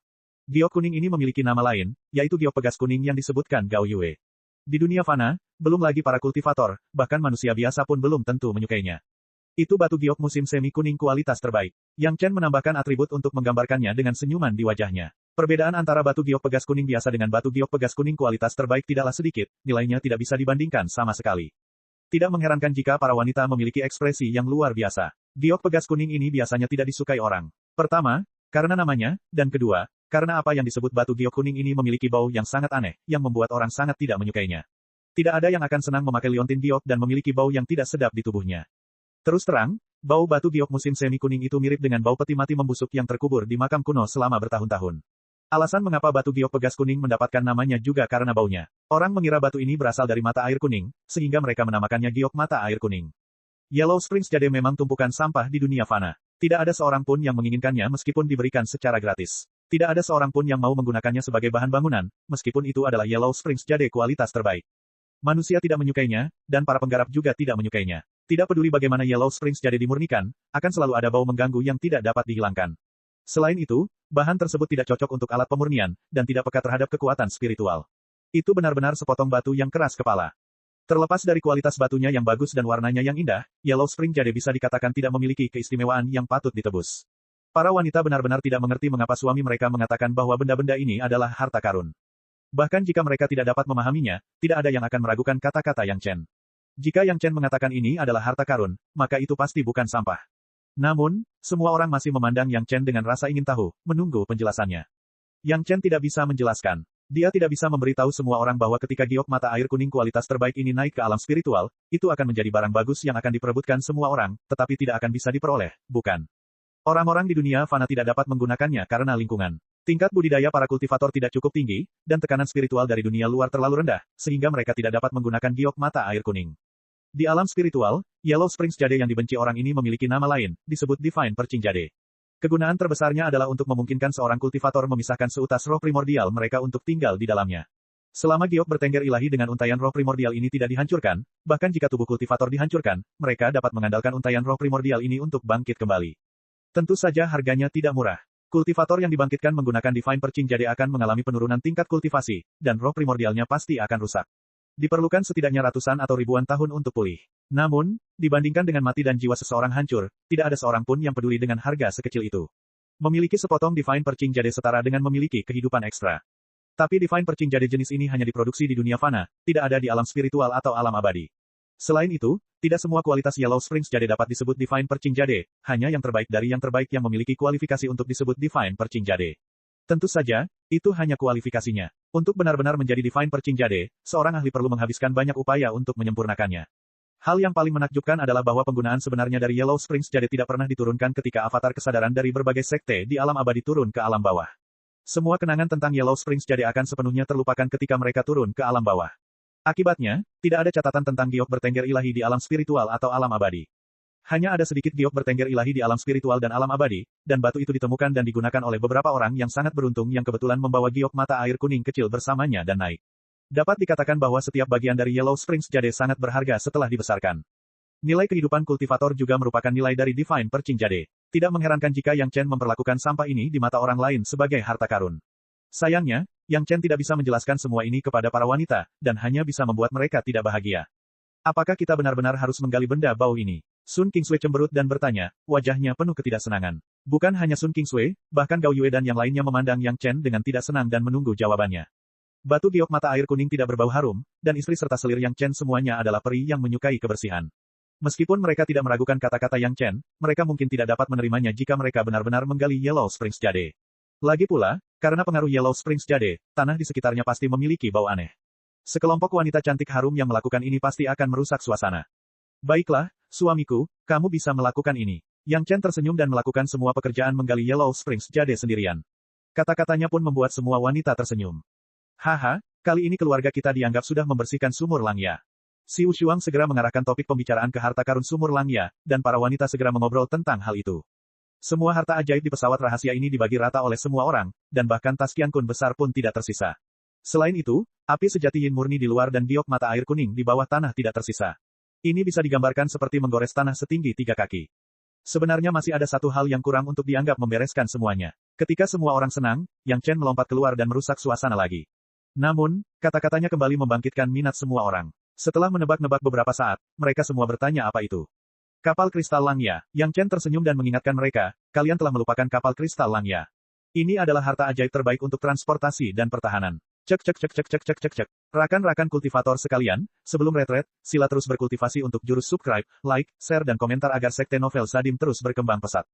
Giok kuning ini memiliki nama lain, yaitu giok pegas kuning yang disebutkan Gao Yue. Di dunia fana, belum lagi para kultivator, bahkan manusia biasa pun belum tentu menyukainya. Itu batu giok musim semi kuning kualitas terbaik. Yang Chen menambahkan atribut untuk menggambarkannya dengan senyuman di wajahnya. Perbedaan antara batu giok pegas kuning biasa dengan batu giok pegas kuning kualitas terbaik tidaklah sedikit, nilainya tidak bisa dibandingkan sama sekali. Tidak mengherankan jika para wanita memiliki ekspresi yang luar biasa. Giok pegas kuning ini biasanya tidak disukai orang. Pertama, karena namanya, dan kedua, karena apa yang disebut batu giok kuning ini memiliki bau yang sangat aneh, yang membuat orang sangat tidak menyukainya. Tidak ada yang akan senang memakai liontin giok dan memiliki bau yang tidak sedap di tubuhnya. Terus terang, bau batu giok musim semi kuning itu mirip dengan bau peti mati membusuk yang terkubur di makam kuno selama bertahun-tahun. Alasan mengapa batu giok pegas kuning mendapatkan namanya juga karena baunya. Orang mengira batu ini berasal dari mata air kuning, sehingga mereka menamakannya giok mata air kuning. Yellow Springs Jade memang tumpukan sampah di dunia fana. Tidak ada seorang pun yang menginginkannya meskipun diberikan secara gratis. Tidak ada seorang pun yang mau menggunakannya sebagai bahan bangunan, meskipun itu adalah Yellow Springs Jade kualitas terbaik. Manusia tidak menyukainya, dan para penggarap juga tidak menyukainya. Tidak peduli bagaimana Yellow Springs Jade dimurnikan, akan selalu ada bau mengganggu yang tidak dapat dihilangkan. Selain itu, bahan tersebut tidak cocok untuk alat pemurnian, dan tidak peka terhadap kekuatan spiritual. Itu benar-benar sepotong batu yang keras kepala. Terlepas dari kualitas batunya yang bagus dan warnanya yang indah, Yellow Spring Jade bisa dikatakan tidak memiliki keistimewaan yang patut ditebus. Para wanita benar-benar tidak mengerti mengapa suami mereka mengatakan bahwa benda-benda ini adalah harta karun. Bahkan jika mereka tidak dapat memahaminya, tidak ada yang akan meragukan kata-kata Yang Chen. Jika Yang Chen mengatakan ini adalah harta karun, maka itu pasti bukan sampah. Namun, semua orang masih memandang Yang Chen dengan rasa ingin tahu, menunggu penjelasannya. Yang Chen tidak bisa menjelaskan. Dia tidak bisa memberitahu semua orang bahwa ketika giok mata air kuning kualitas terbaik ini naik ke alam spiritual, itu akan menjadi barang bagus yang akan diperebutkan semua orang, tetapi tidak akan bisa diperoleh, bukan? Orang-orang di dunia fana tidak dapat menggunakannya karena lingkungan. Tingkat budidaya para kultivator tidak cukup tinggi, dan tekanan spiritual dari dunia luar terlalu rendah, sehingga mereka tidak dapat menggunakan giok mata air kuning. Di alam spiritual, Yellow Springs Jade yang dibenci orang ini memiliki nama lain, disebut Divine Percing Jade. Kegunaan terbesarnya adalah untuk memungkinkan seorang kultivator memisahkan seutas roh primordial mereka untuk tinggal di dalamnya. Selama giok bertengger ilahi dengan untaian roh primordial ini tidak dihancurkan, bahkan jika tubuh kultivator dihancurkan, mereka dapat mengandalkan untaian roh primordial ini untuk bangkit kembali. Tentu saja harganya tidak murah. Kultivator yang dibangkitkan menggunakan Divine Percing Jade akan mengalami penurunan tingkat kultivasi, dan roh primordialnya pasti akan rusak. Diperlukan setidaknya ratusan atau ribuan tahun untuk pulih. Namun, dibandingkan dengan mati dan jiwa seseorang hancur, tidak ada seorang pun yang peduli dengan harga sekecil itu. Memiliki sepotong Divine Percing Jade setara dengan memiliki kehidupan ekstra. Tapi Divine Percing Jade jenis ini hanya diproduksi di dunia fana, tidak ada di alam spiritual atau alam abadi. Selain itu, tidak semua kualitas Yellow Springs Jade dapat disebut Divine Percing Jade, hanya yang terbaik dari yang terbaik yang memiliki kualifikasi untuk disebut Divine Percing Jade. Tentu saja, itu hanya kualifikasinya. Untuk benar-benar menjadi Divine Percing Jade, seorang ahli perlu menghabiskan banyak upaya untuk menyempurnakannya. Hal yang paling menakjubkan adalah bahwa penggunaan sebenarnya dari Yellow Springs Jade tidak pernah diturunkan ketika avatar kesadaran dari berbagai sekte di alam abadi turun ke alam bawah. Semua kenangan tentang Yellow Springs Jade akan sepenuhnya terlupakan ketika mereka turun ke alam bawah. Akibatnya, tidak ada catatan tentang giok bertengger ilahi di alam spiritual atau alam abadi. Hanya ada sedikit giok bertengger ilahi di alam spiritual dan alam abadi, dan batu itu ditemukan dan digunakan oleh beberapa orang yang sangat beruntung yang kebetulan membawa giok mata air kuning kecil bersamanya dan naik. Dapat dikatakan bahwa setiap bagian dari Yellow Springs Jade sangat berharga setelah dibesarkan. Nilai kehidupan kultivator juga merupakan nilai dari Divine Percing Jade. Tidak mengherankan jika Yang Chen memperlakukan sampah ini di mata orang lain sebagai harta karun. Sayangnya, Yang Chen tidak bisa menjelaskan semua ini kepada para wanita, dan hanya bisa membuat mereka tidak bahagia. Apakah kita benar-benar harus menggali benda bau ini? Sun Qingsui cemberut dan bertanya, wajahnya penuh ketidaksenangan. Bukan hanya Sun Qingsui, bahkan Gao Yue dan yang lainnya memandang Yang Chen dengan tidak senang dan menunggu jawabannya. Batu giok mata air kuning tidak berbau harum, dan istri serta selir Yang Chen semuanya adalah peri yang menyukai kebersihan. Meskipun mereka tidak meragukan kata-kata Yang Chen, mereka mungkin tidak dapat menerimanya jika mereka benar-benar menggali Yellow Springs Jade. Lagi pula, karena pengaruh Yellow Springs Jade, tanah di sekitarnya pasti memiliki bau aneh. Sekelompok wanita cantik harum yang melakukan ini pasti akan merusak suasana. Baiklah, suamiku, kamu bisa melakukan ini. Yang Chen tersenyum dan melakukan semua pekerjaan menggali Yellow Springs Jade sendirian. Kata-katanya pun membuat semua wanita tersenyum. Haha, kali ini keluarga kita dianggap sudah membersihkan sumur Langya. Si Wushuang segera mengarahkan topik pembicaraan ke harta karun sumur Langya, dan para wanita segera mengobrol tentang hal itu. Semua harta ajaib di pesawat rahasia ini dibagi rata oleh semua orang, dan bahkan tas Qiankun besar pun tidak tersisa. Selain itu, api sejati yin murni di luar dan giok mata air kuning di bawah tanah tidak tersisa. Ini bisa digambarkan seperti menggores tanah setinggi 3 kaki. Sebenarnya masih ada satu hal yang kurang untuk dianggap membereskan semuanya. Ketika semua orang senang, Yang Chen melompat keluar dan merusak suasana lagi. Namun, kata-katanya kembali membangkitkan minat semua orang. Setelah menebak-nebak beberapa saat, mereka semua bertanya apa itu. Kapal kristal Langya. Yang Chen tersenyum dan mengingatkan mereka, kalian telah melupakan kapal kristal Langya. Ini adalah harta ajaib terbaik untuk transportasi dan pertahanan. Cek cek cek cek cek cek cek cek. Rakan-rakan kultivator sekalian, sebelum retret, sila terus berkultivasi untuk jurus subscribe, like, share dan komentar agar sekte novel Sadim terus berkembang pesat.